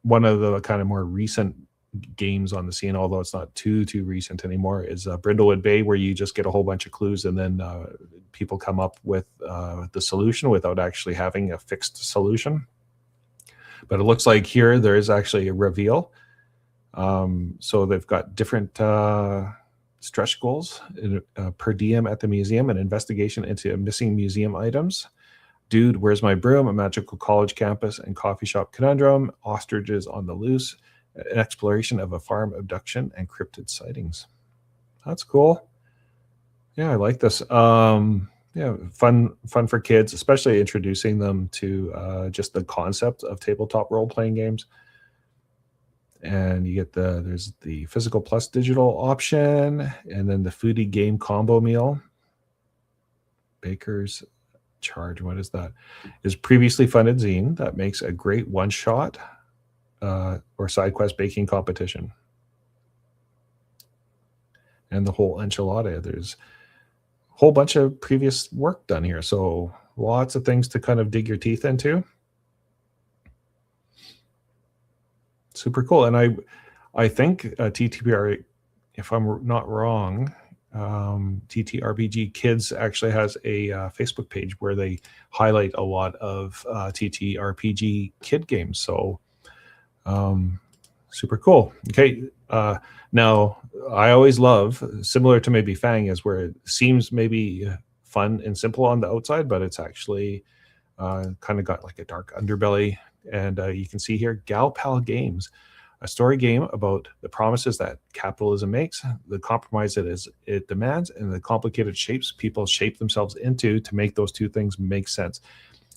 One of the kind of more recent games on the scene, although it's not too recent anymore, is Brindlewood Bay, where you just get a whole bunch of clues and then people come up with the solution without actually having a fixed solution. But it looks like here there is actually a reveal. So they've got different stretch goals: per diem at the museum, an investigation into missing museum items, Dude, Where's My Broom, a magical college campus and coffee shop conundrum, ostriches on the loose, an exploration of a farm abduction, and cryptid sightings. That's cool. Yeah, I like this. Yeah, fun for kids, especially introducing them to just the concept of tabletop role-playing games. And you get there's the physical plus digital option, and then the foodie game combo meal. Baker's Charge, what is that? Is previously funded zine that makes a great one-shot or side quest baking competition. And the whole enchilada, there's a whole bunch of previous work done here, so lots of things to kind of dig your teeth into. Super cool. And I think TTPR, if I'm not wrong, TTRPG Kids actually has a Facebook page where they highlight a lot of TTRPG kid games. So super cool. Okay. Now, I always love, similar to maybe Fang, is where it seems maybe fun and simple on the outside, but it's actually kind of got like a dark underbelly. And you can see here, Gal Pal Games, a story game about the promises that capitalism makes, the compromise it demands, and the complicated shapes people shape themselves into to make those two things make sense.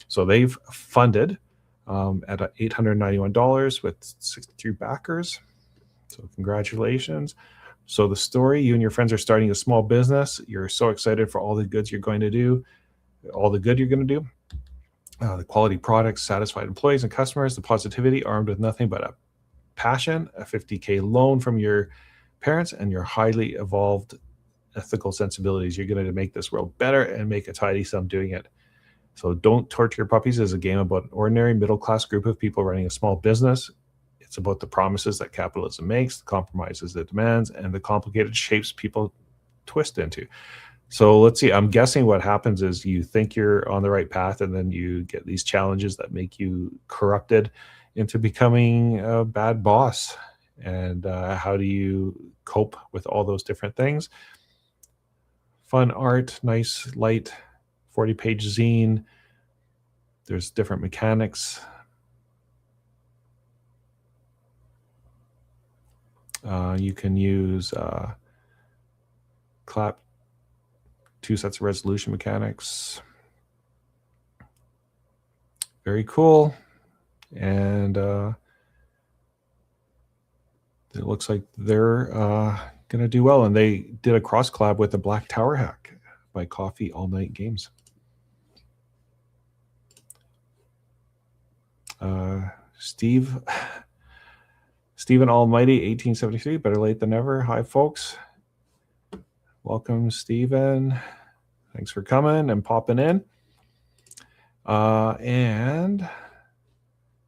So they've funded at $891 with 63 backers. So congratulations. So the story, you and your friends are starting a small business. You're so excited for all the good you're going to do. The quality products, satisfied employees and customers, the positivity, armed with nothing but a passion, a $50K loan from your parents, and your highly evolved ethical sensibilities. You're going to make this world better and make a tidy sum doing it. So Don't Torture Your Puppies is a game about an ordinary middle-class group of people running a small business. It's about the promises that capitalism makes, the compromises it demands, and the complicated shapes people twist into. So let's see. I'm guessing what happens is you think you're on the right path, and then you get these challenges that make you corrupted into becoming a bad boss. And how do you cope with all those different things? Fun art, nice, light, 40-page zine. There's different mechanics. You can use clap, 2 sets of resolution mechanics. Very cool. And it looks like they're going to do well. And they did a cross collab with the Black Tower Hack by Coffee All Night Games. Stephen Almighty, 1873. Better late than never. Hi, folks. Welcome, Stephen. Thanks for coming and popping in. And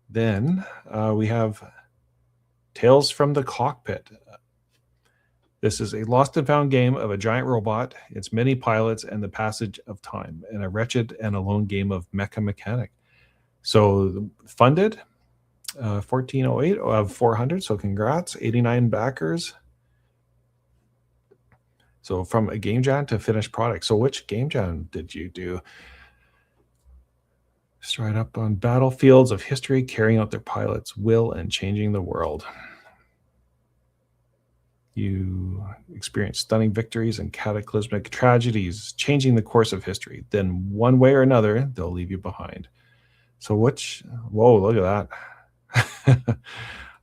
then we have Tales from the Cockpit. This is a lost and found game of a giant robot, its many pilots, and the passage of time, and a wretched and alone game of mecha mechanic. So funded 1408 of 400. So congrats, 89 backers. So from a game jam to finished product. So which game jam did you do? Stride up on battlefields of history, carrying out their pilots' will and changing the world. You experience stunning victories and cataclysmic tragedies, changing the course of history. Then one way or another, they'll leave you behind. So whoa, look at that.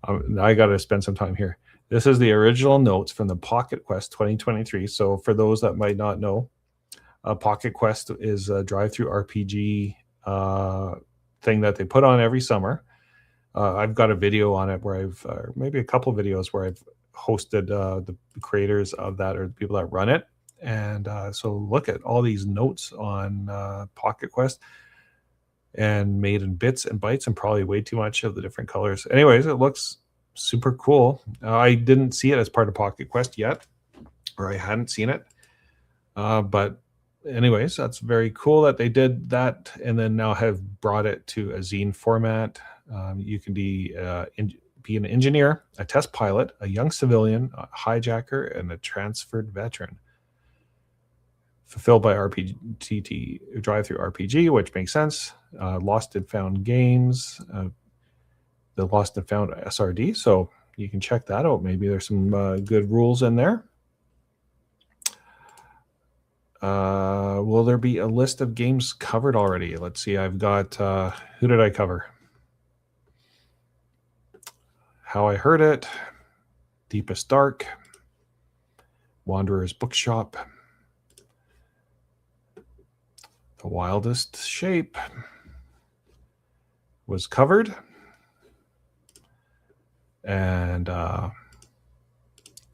I got to spend some time here. This is the original notes from the Pocket Quest 2023. So for those that might not know, Pocket Quest is a drive-through RPG thing that they put on every summer. I've got a video on it where maybe a couple videos where I've hosted the creators of that or the people that run it. And so look at all these notes on Pocket Quest, and made in bits and bytes and probably way too much of the different colors. Anyways, it looks super cool. I didn't see it as part of Pocket Quest yet, or I hadn't seen it. But anyways, that's very cool that they did that and then now have brought it to a zine format. You can be an engineer, a test pilot, a young civilian, a hijacker, and a transferred veteran. Fulfilled by RPG, drive-through RPG, which makes sense. Lost and found games, the Lost and Found SRD. So you can check that out. Maybe there's some good rules in there. Will there be a list of games covered already? Let's see. I've got, who did I cover? How I Heard It, Deepest Dark, Wanderer's Bookshop, The Wildest Shape was covered. And then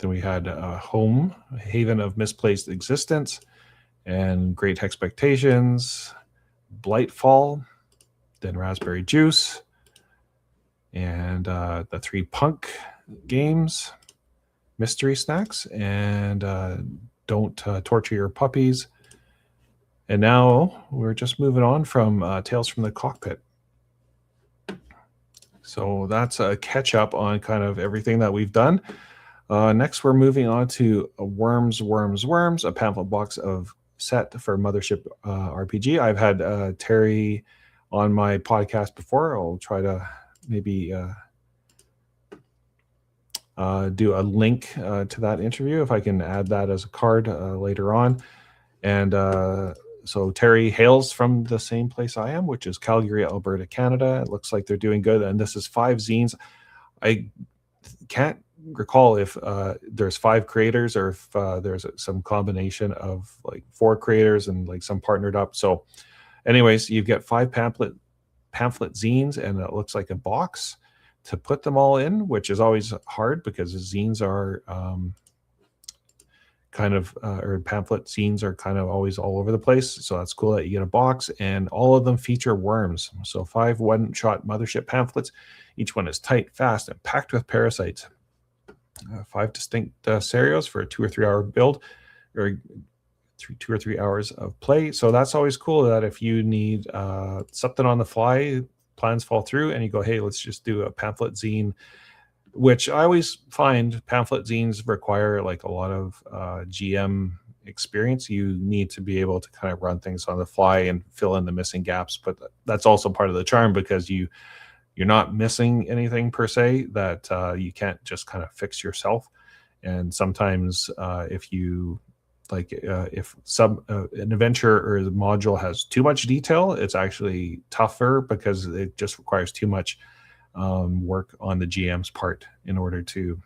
we had Home, Haven of Misplaced Existence, and Great Expectations, Blightfall, then Raspberry Juice, and the 3 Punk games, Mystery Snacks, and Don't Torture Your Puppies. And now we're just moving on from Tales from the Cockpit. So that's a catch up on kind of everything that we've done. Next, we're moving on to Worms, a pamphlet box of set for Mothership RPG. I've had Terry on my podcast before. I'll try to maybe do a link to that interview if I can add that as a card later on. And so Terry hails from the same place I am, which is Calgary, Alberta, Canada. It looks like they're doing good. And this is 5 zines. I can't recall if there's 5 creators or if there's some combination of like 4 creators and like some partnered up. So anyways, you get 5 pamphlet zines, and it looks like a box to put them all in, which is always hard because zines are or pamphlet zines are kind of always all over the place. So that's cool that you get a box, and all of them feature worms. So 5 one-shot Mothership pamphlets. Each one is tight, fast, and packed with parasites. 5 distinct scenarios for a 2 or 3 hour build, or 2 or 3 hours of play. So that's always cool that if you need something on the fly, plans fall through, and you go, hey, let's just do a pamphlet zine, which I always find pamphlet zines require like a lot of GM experience. You need to be able to kind of run things on the fly and fill in the missing gaps. But that's also part of the charm, because you're not missing anything per se that you can't just kind of fix yourself. And sometimes if you if an adventure or the module has too much detail, it's actually tougher because it just requires too much work on the GM's part in order to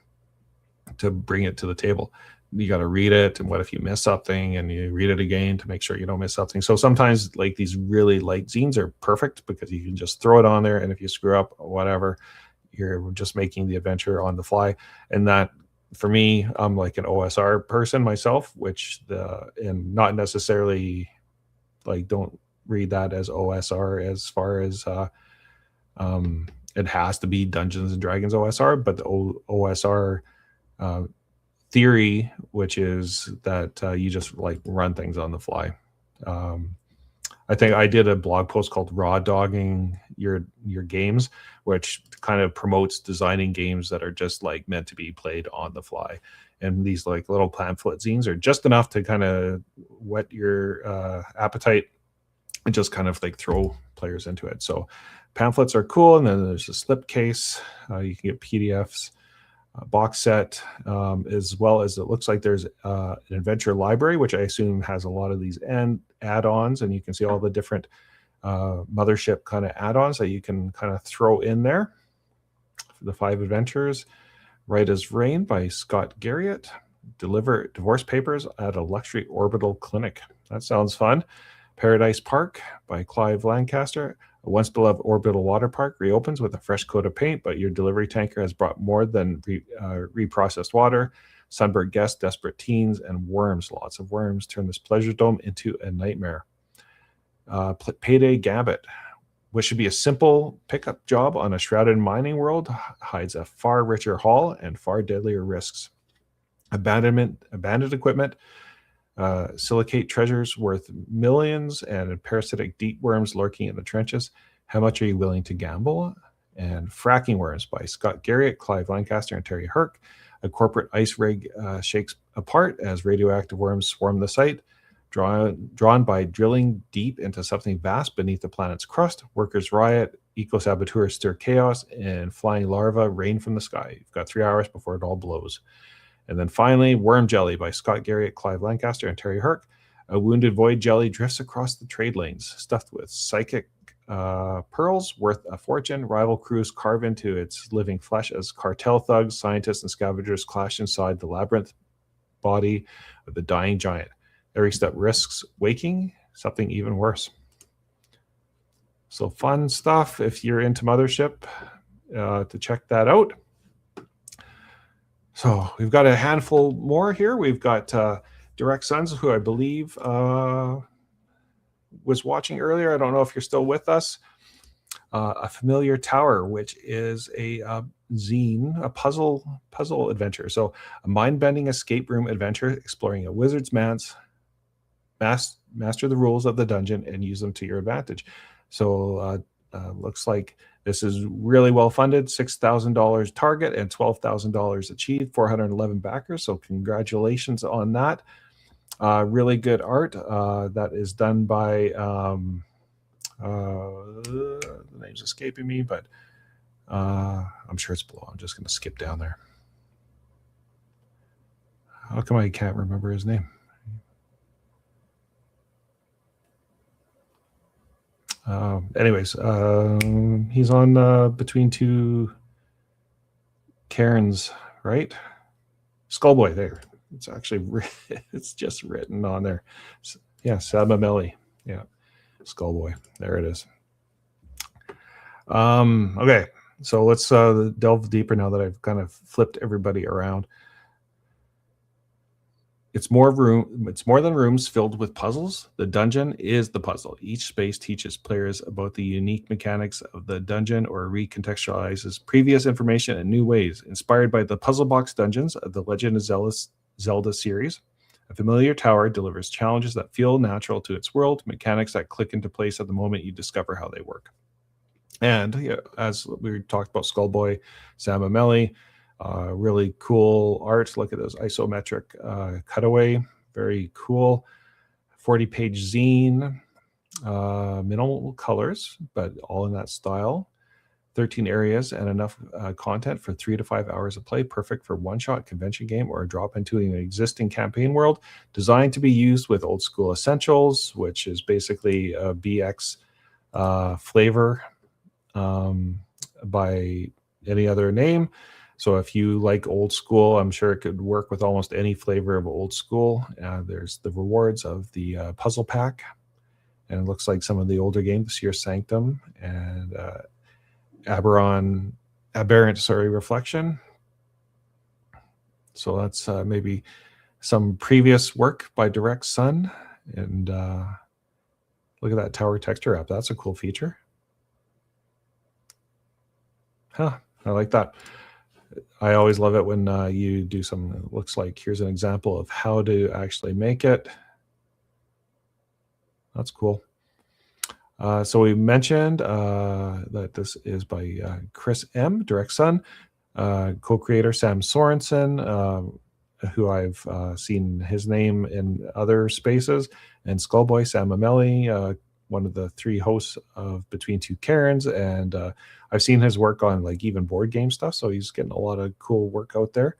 bring it to the table. you got to read it, and what if you miss something, and you read it again to make sure you don't miss something. So sometimes like these really light zines are perfect because you can just throw it on there, and if you screw up or whatever, you're just making the adventure on the fly. And that, for me, I'm like an OSR person myself, which and not necessarily like, don't read that as OSR as far as it has to be Dungeons and Dragons OSR, but the OSR uh, theory, which is that you just like run things on the fly. I think I did a blog post called "Raw Dogging Your Games," which kind of promotes designing games that are just like meant to be played on the fly. And these like little pamphlet zines are just enough to kind of whet your appetite and just kind of like throw players into it. So pamphlets are cool, and then there's a slipcase. You can get PDFs. Box set, as well as it looks like there's an adventure library, which I assume has a lot of these add-ons, and you can see all the different mothership kind of add-ons that you can kind of throw in there. For the 5 adventures, Right as Rain by Scott Garriott, Deliver Divorce Papers at a Luxury Orbital Clinic. That sounds fun. Paradise Park by Clive Lancaster. A once beloved orbital water park reopens with a fresh coat of paint, but your delivery tanker has brought more than reprocessed water. Sunburned guests, desperate teens, and worms. Lots of worms turn this pleasure dome into a nightmare. Payday Gambit. What should be a simple pickup job on a shrouded mining world hides a far richer haul and far deadlier risks. Abandoned equipment. Silicate treasures worth millions, and parasitic deep worms lurking in the trenches. How much are you willing to gamble? And Fracking Worms by Scott Garriott, Clive Lancaster, and Terry Herc. A corporate ice rig shakes apart as radioactive worms swarm the site. Drawn by drilling deep into something vast beneath the planet's crust, workers riot, eco-saboteurs stir chaos, and flying larvae rain from the sky. You've got 3 hours before it all blows. And then finally, Worm Jelly by Scott Garriott, Clive Lancaster, and Terry Herc. A wounded void jelly drifts across the trade lanes, stuffed with psychic pearls worth a fortune. Rival crews carve into its living flesh as cartel thugs, scientists, and scavengers clash inside the labyrinth body of the dying giant. Every step risks waking something even worse. So fun stuff if you're into Mothership, to check that out. So we've got a handful more here. We've got Direct Sons, who I believe was watching earlier. I don't know if you're still with us. A Familiar Tower, which is a zine, a puzzle adventure. So a mind-bending escape room adventure exploring a wizard's manse. Master the rules of the dungeon and use them to your advantage. So looks like this is really well funded. $6,000 target and $12,000 achieved. 411 backers. So congratulations on that. Really good art. That is done by the name's escaping me, but I'm sure it's below. I'm just going to skip down there. How come I can't remember his name? Anyways, he's on Between Two Cairns, right? Skullboy, there. It's actually it's just written on there. Yeah, Sabamelli. Yeah, Skullboy. There it is. Okay, so let's delve deeper now that I've kind of flipped everybody around. It's more than rooms filled with puzzles. The dungeon is the puzzle. Each space teaches players about the unique mechanics of the dungeon or recontextualizes previous information in new ways. Inspired by the Puzzle Box Dungeons of the Legend of Zelda series, A Familiar Tower delivers challenges that feel natural to its world, mechanics that click into place at the moment you discover how they work. And as we talked about, Skullboy, Sam Amelli, really cool art. Look at those isometric cutaway. Very cool. 40-page zine. Minimal colors, but all in that style. 13 areas and enough content for 3 to 5 hours of play. Perfect for one-shot convention game or a drop into an existing campaign world. Designed to be used with old school essentials, which is basically a BX flavor by any other name. So if you like old school, I'm sure it could work with almost any flavor of old school. There's the rewards of the puzzle pack, and it looks like some of the older games, Seer Sanctum and Aberrant, Reflection. So that's maybe some previous work by Direct Sun. And look at that tower texture app. That's a cool feature. Huh, I like that. I always love it when you do some, it looks like here's an example of how to actually make it. That's cool. So we mentioned that this is by Chris M, Direct Sun, co-creator Sam Sorensen, who I've seen his name in other spaces, and Skullboy Sam Amelli, one of the 3 hosts of Between Two Karens, and I've seen his work on like even board game stuff, so he's getting a lot of cool work out there.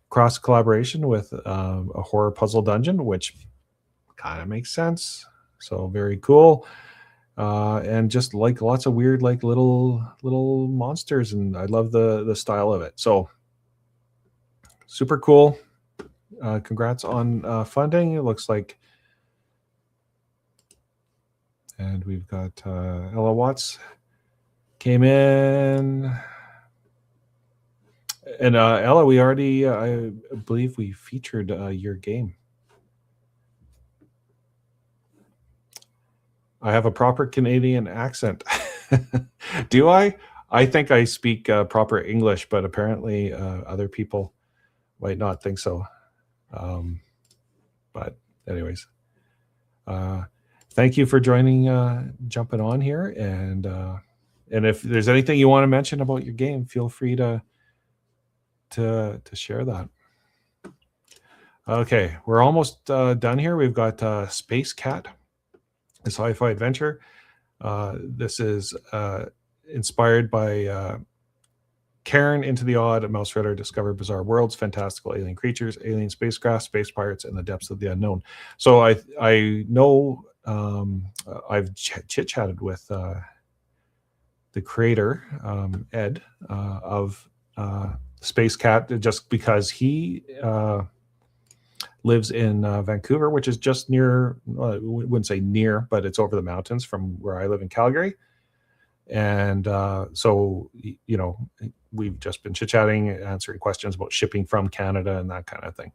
Cross collaboration with a horror puzzle dungeon, which kind of makes sense. So very cool. And just like lots of weird, like little monsters, and I love the style of it. So super cool. Congrats on funding. It looks like, and we've got Ella Watts came in, and Ella, we already, I believe we featured your game. I have a proper Canadian accent. Do I? I think I speak proper English, but apparently other people might not think so. But anyways, thank you for joining, jumping on here. And if there's anything you want to mention about your game, feel free to share that. Okay, we're almost done here. We've got Space Cat, a sci-fi adventure. This is inspired by Karen Into the Odd, Mouse Rider, Discover Bizarre Worlds, Fantastical Alien Creatures, Alien Spacecraft, Space Pirates, and the Depths of the Unknown. So I know I've chit-chatted with the creator, Ed, of Space Cat, just because he lives in Vancouver, which is just near, I wouldn't say near, but it's over the mountains from where I live in Calgary. And so, you know, we've just been chit-chatting, answering questions about shipping from Canada and that kind of thing.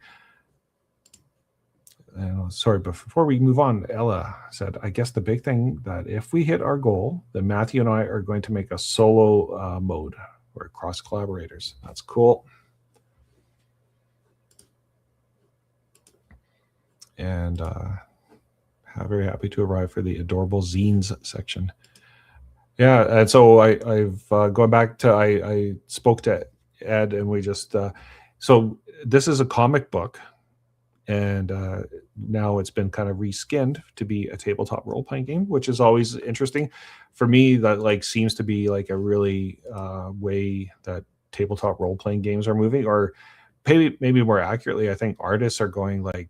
And sorry, but before we move on, Ella said, I guess the big thing that if we hit our goal, then Matthew and I are going to make a solo mode. We're cross collaborators. That's cool. And very happy to arrive for the adorable zines section. Yeah, and so I've going back to, I spoke to Ed, and we just so this is a comic book, and now it's been kind of reskinned to be a tabletop role-playing game, which is always interesting for me. That like seems to be like a really way that tabletop role-playing games are moving, or maybe more accurately, I think artists are going like,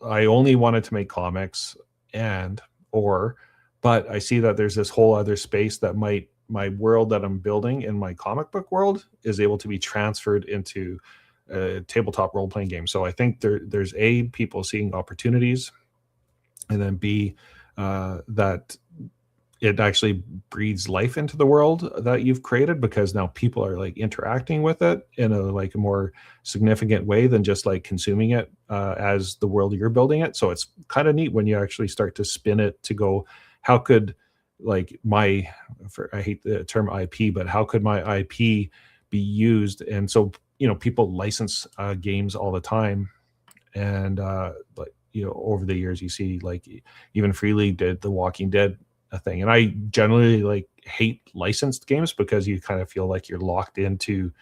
I only wanted to make comics, but I see that there's this whole other space that my world that I'm building in my comic book world is able to be transferred into a tabletop role-playing game. So I think there's A, people seeing opportunities, and then B, that it actually breathes life into the world that you've created, because now people are like interacting with it in a more significant way than just like consuming it as the world you're building it. So it's kind of neat when you actually start to spin it to go, how could like I hate the term IP, but how could my IP be used? And so, you know, people license games all the time. And but you know, over the years you see like even Freely did the Walking Dead thing. And I generally like hate licensed games because you kind of feel like you're locked into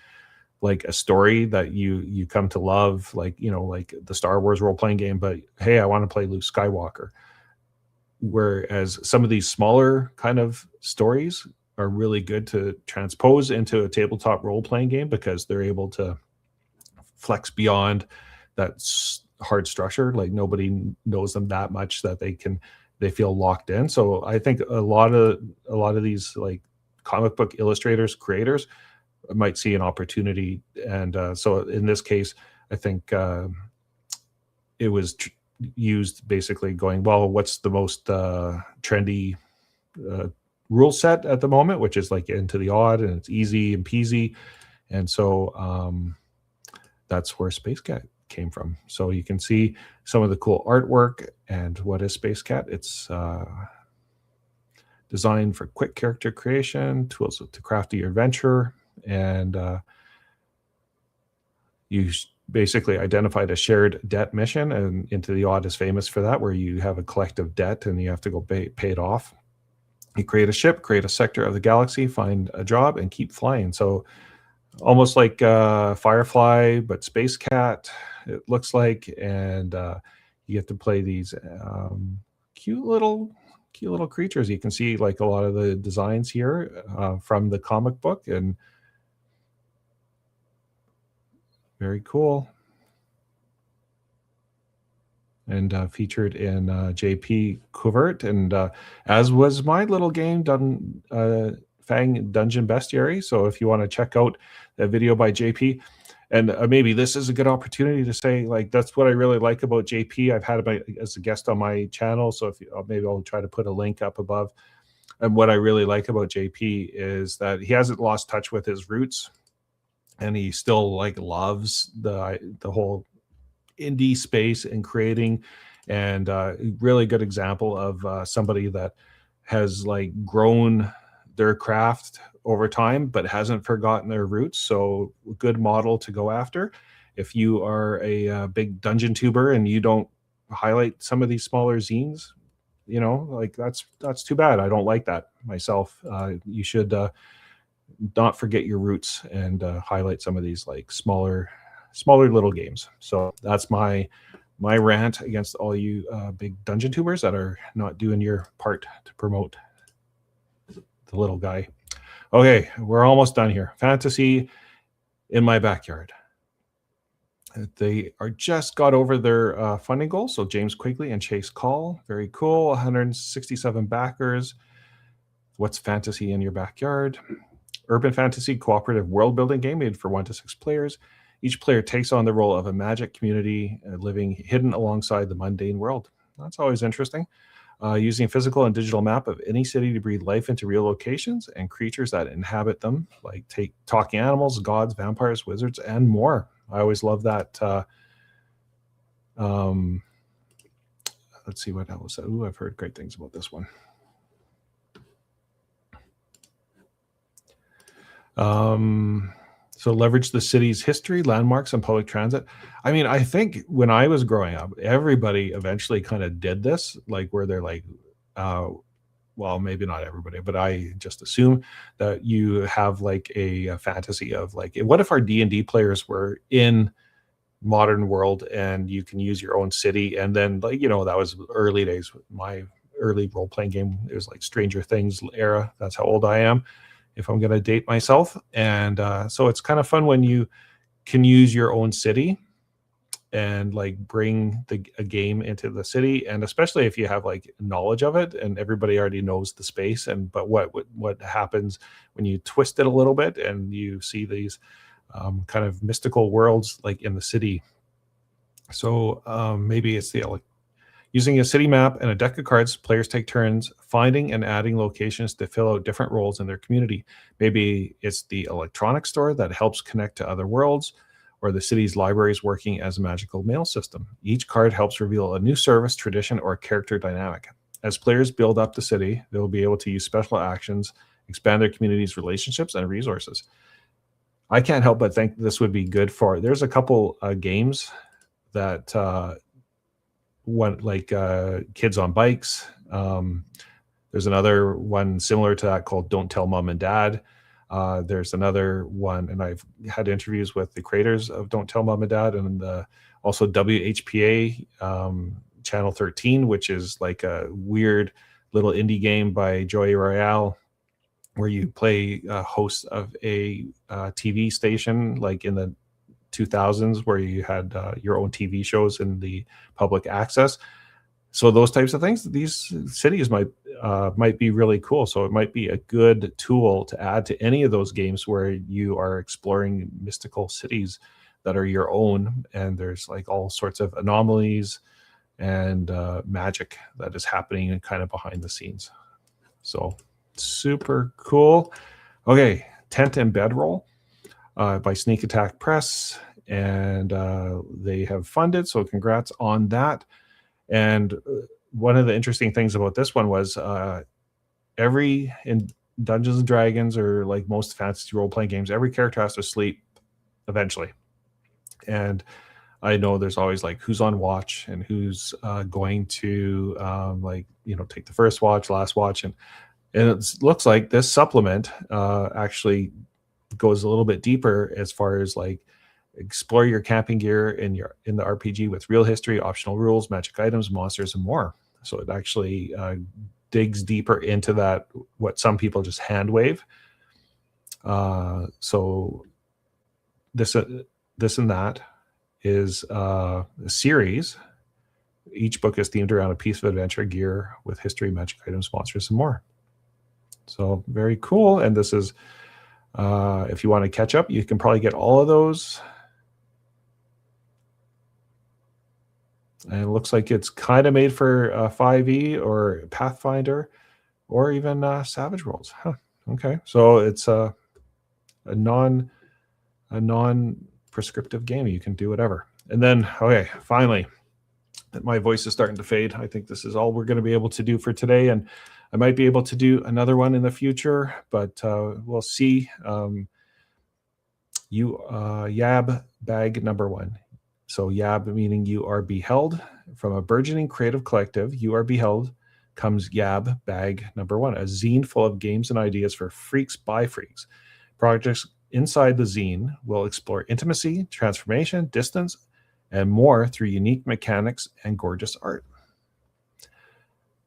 like a story that you come to love, like, you know, like the Star Wars role-playing game, but hey, I want to play Luke Skywalker. Whereas some of these smaller kind of stories are really good to transpose into a tabletop role-playing game, because they're able to flex beyond that hard structure. Like nobody knows them that much that they feel locked in. So I think a lot of these like comic book illustrators, creators might see an opportunity. And so in this case, I think it was used basically going, well, what's the most trendy uh, rule set at the moment, which is like Into the Odd, and it's easy and peasy. And so that's where Space Cat came from. So you can see some of the cool artwork. And what is Space Cat? It's designed for quick character creation, tools to craft your adventure, and you basically identified a shared debt mission, and Into the Odd is famous for that, where you have a collective debt and you have to go pay it off. You create a ship, create a sector of the galaxy, find a job, and keep flying. So almost like Firefly, but Space Cat, it looks like, and you get to play these cute little creatures. You can see like a lot of the designs here from the comic book, and very cool. And featured in JP Covert, and as was my little game done, Fang Dungeon Bestiary. So if you want to check out that video by JP, and maybe this is a good opportunity to say, like, that's what I really like about JP. I've had him as a guest on my channel, so if maybe I'll try to put a link up above. And what I really like about JP is that he hasn't lost touch with his roots, and he still like loves the whole indie space and creating, and really good example of somebody that has like grown their craft over time but hasn't forgotten their roots. So good model to go after if you are a big dungeon tuber and you don't highlight some of these smaller zines. Like that's too bad. I don't like that myself. You should not forget your roots and highlight some of these like smaller little games. So that's my rant against all you big dungeon tubers that are not doing your part to promote the little guy. Okay, we're almost done here. Fantasy in my backyard. They are just got over their funding goal. So James Quigley and Chase Call, very cool. 167 backers. What's fantasy in your backyard? Urban fantasy cooperative world building game made for 1 to 6 players. Each player takes on the role of a magic community living hidden alongside the mundane world. That's always interesting. Using a physical and digital map of any city to breathe life into real locations and creatures that inhabit them, like talking animals, gods, vampires, wizards, and more. I always love that. Let's see what else. Ooh, I've heard great things about this one. So leverage the city's history, landmarks, and public transit. I mean, I think when I was growing up, everybody eventually kind of did this, like where they're like, well, maybe not everybody, but I just assume that you have like a fantasy of like, what if our D&D players were in modern world and you can use your own city? And then like, that was early days. My early role-playing game, it was like Stranger Things era. That's how old I am, if I'm going to date myself. And so it's kind of fun when you can use your own city and like bring a game into the city, and especially if you have like knowledge of it and everybody already knows the space. But what happens when you twist it a little bit and you see these kind of mystical worlds like in the city. So maybe it's using a city map and a deck of cards, players take turns finding and adding locations to fill out different roles in their community. Maybe it's the electronics store that helps connect to other worlds, or the city's libraries working as a magical mail system. Each card helps reveal a new service, tradition, or character dynamic. As players build up the city, they will be able to use special actions, expand their community's relationships and resources. I can't help but think this would be good for, there's a couple games that like Kids on Bikes. There's another one similar to that called Don't Tell Mom and Dad. There's another one, and I've had interviews with the creators of Don't Tell Mom and Dad, and also WHPA Channel 13, which is like a weird little indie game by Joey Royale, where you play a host of a TV station, like in the 2000s, where you had your own TV shows in the public access. So those types of things, these cities might be really cool. So it might be a good tool to add to any of those games where you are exploring mystical cities that are your own, and there's like all sorts of anomalies and magic that is happening kind of behind the scenes. So super cool. Okay, Tent and Bedroll by Sneak Attack Press, and they have funded. So congrats on that. And one of the interesting things about this one was in Dungeons and Dragons, or like most fantasy role playing games, every character has to sleep eventually. And I know there's always like who's on watch and who's going to take the first watch, last watch, and it looks like this supplement actually goes a little bit deeper as far as like explore your camping gear in the RPG with real history, optional rules, magic items, monsters, and more. So it actually digs deeper into that, what some people just hand wave. So this and that is a series. Each book is themed around a piece of adventure gear with history, magic items, monsters, and more. So very cool. And this is, if you want to catch up, you can probably get all of those. And it looks like it's kind of made for 5e or Pathfinder or even Savage Worlds. Huh. Okay, so it's a non-prescriptive game. You can do whatever. And then, okay, finally, my voice is starting to fade. I think this is all we're going to be able to do for today, and I might be able to do another one in the future, but we'll see. Yab bag number 1. So Yab meaning you are beheld. From a burgeoning creative collective, You Are Beheld, comes Yab bag number 1, a zine full of games and ideas for freaks by freaks. Projects inside the zine will explore intimacy, transformation, distance, and more through unique mechanics and gorgeous art.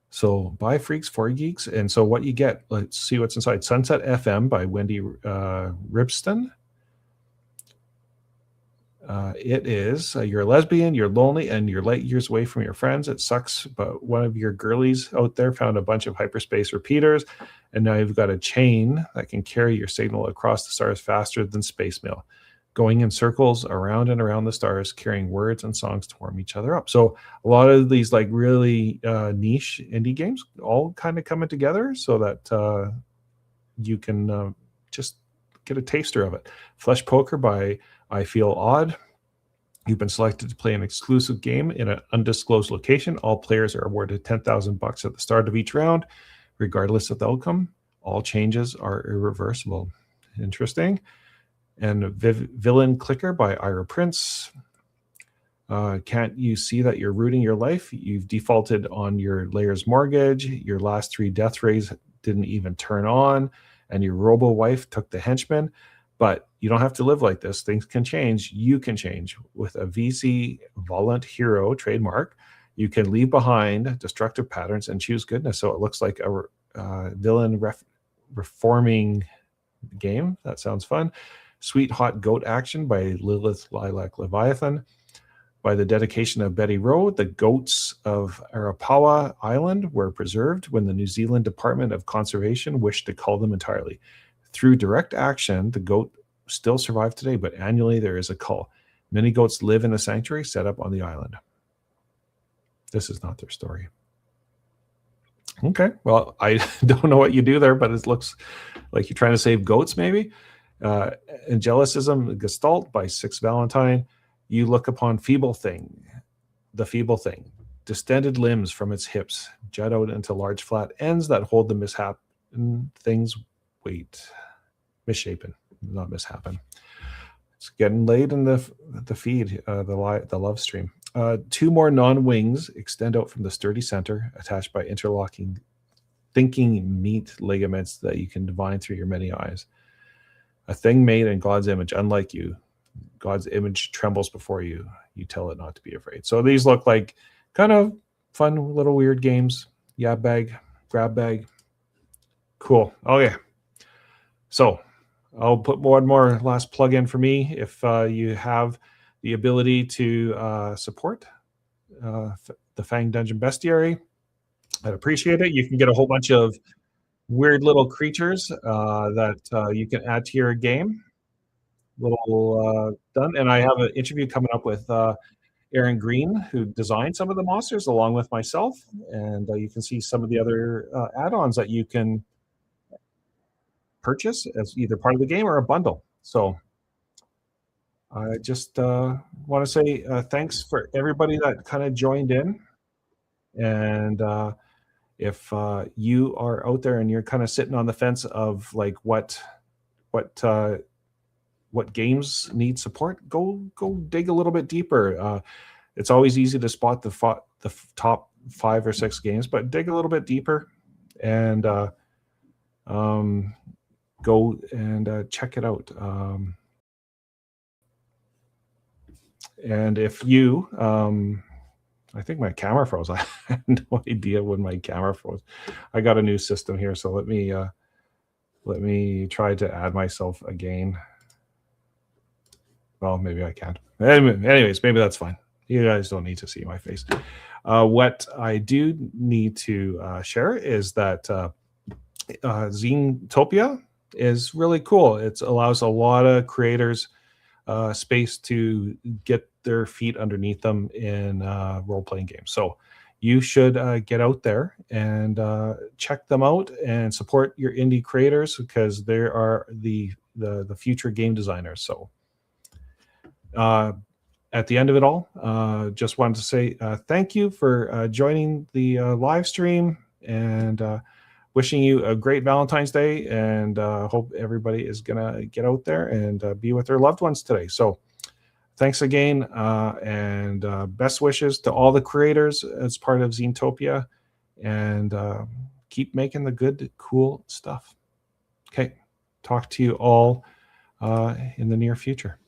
So by freaks for geeks. And so what you get, let's see what's inside. Sunset FM by Wendy Ribston. It is you're a lesbian, you're lonely, and you're light years away from your friends. It sucks, but one of your girlies out there found a bunch of hyperspace repeaters, and now you've got a chain that can carry your signal across the stars faster than space mail, going in circles around and around the stars, carrying words and songs to warm each other up. So a lot of these like really niche indie games all kind of coming together so that you can just get a taster of it. Flesh Poker by I Feel Odd. You've been selected to play an exclusive game in an undisclosed location. All players are awarded $10,000 at the start of each round, regardless of the outcome. All changes are irreversible. Interesting. And Villain Clicker by Ira Prince. Can't you see that you're rooting your life? You've defaulted on your layer's mortgage. Your last 3 death rays didn't even turn on, and your robo-wife took the henchman. But you don't have to live like this. Things can change. You can change. With a VC Volant Hero trademark, you can leave behind destructive patterns and choose goodness. So it looks like a villain reforming game. That sounds fun. Sweet Hot Goat Action by Lilith Lilac Leviathan. By the dedication of Betty Rowe, the goats of Arapawa Island were preserved when the New Zealand Department of Conservation wished to cull them entirely. Through direct action, the goat still survive today, but annually there is a cull. Many goats live in the sanctuary set up on the island. This is not their story. Okay, well, I don't know what you do there, but it looks like you're trying to save goats, maybe. Angelicism Gestalt by Six Valentine. You look upon the feeble thing, distended limbs from its hips, jut out into large flat ends that hold the misshapen thing's weight. Misshapen, not mishappen. It's getting late in the feed, the love stream. 2 more non-wings extend out from the sturdy center, attached by interlocking thinking meat ligaments that you can divine through your many eyes. A thing made in God's image, unlike you. God's image trembles before you. You tell it not to be afraid. So these look like kind of fun little weird games. Yab bag, grab bag. Cool. Okay. So I'll put one more last plug in for me. If you have the ability to support the Fang Dungeon Bestiary. I'd appreciate it. You can get a whole bunch of weird little creatures that you can add to your game. Little done, and I have an interview coming up with Aaron Green, who designed some of the monsters along with myself, and you can see some of the other add-ons that you can purchase as either part of the game or a bundle. So I just want to say thanks for everybody that kind of joined in, and if you are out there and you're kind of sitting on the fence of like what games need support, go dig a little bit deeper. It's always easy to spot the top 5 or 6 games, but dig a little bit deeper and go and check it out. And if you, I think my camera froze. I had no idea when my camera froze. I got a new system here, so let me try to add myself again. Well, maybe I can't. Anyways, maybe that's fine. You guys don't need to see my face. What I do need to share is that Zinetopia is really cool. It allows a lot of creators space to get their feet underneath them in role-playing games. So you should get out there and check them out and support your indie creators, because they are the future game designers. So at the end of it all, just wanted to say thank you for joining the live stream, and wishing you a great Valentine's Day, and hope everybody is gonna get out there and be with their loved ones today. So thanks again, and best wishes to all the creators as part of Zinetopia, and keep making the good, cool stuff. Okay, talk to you all in the near future.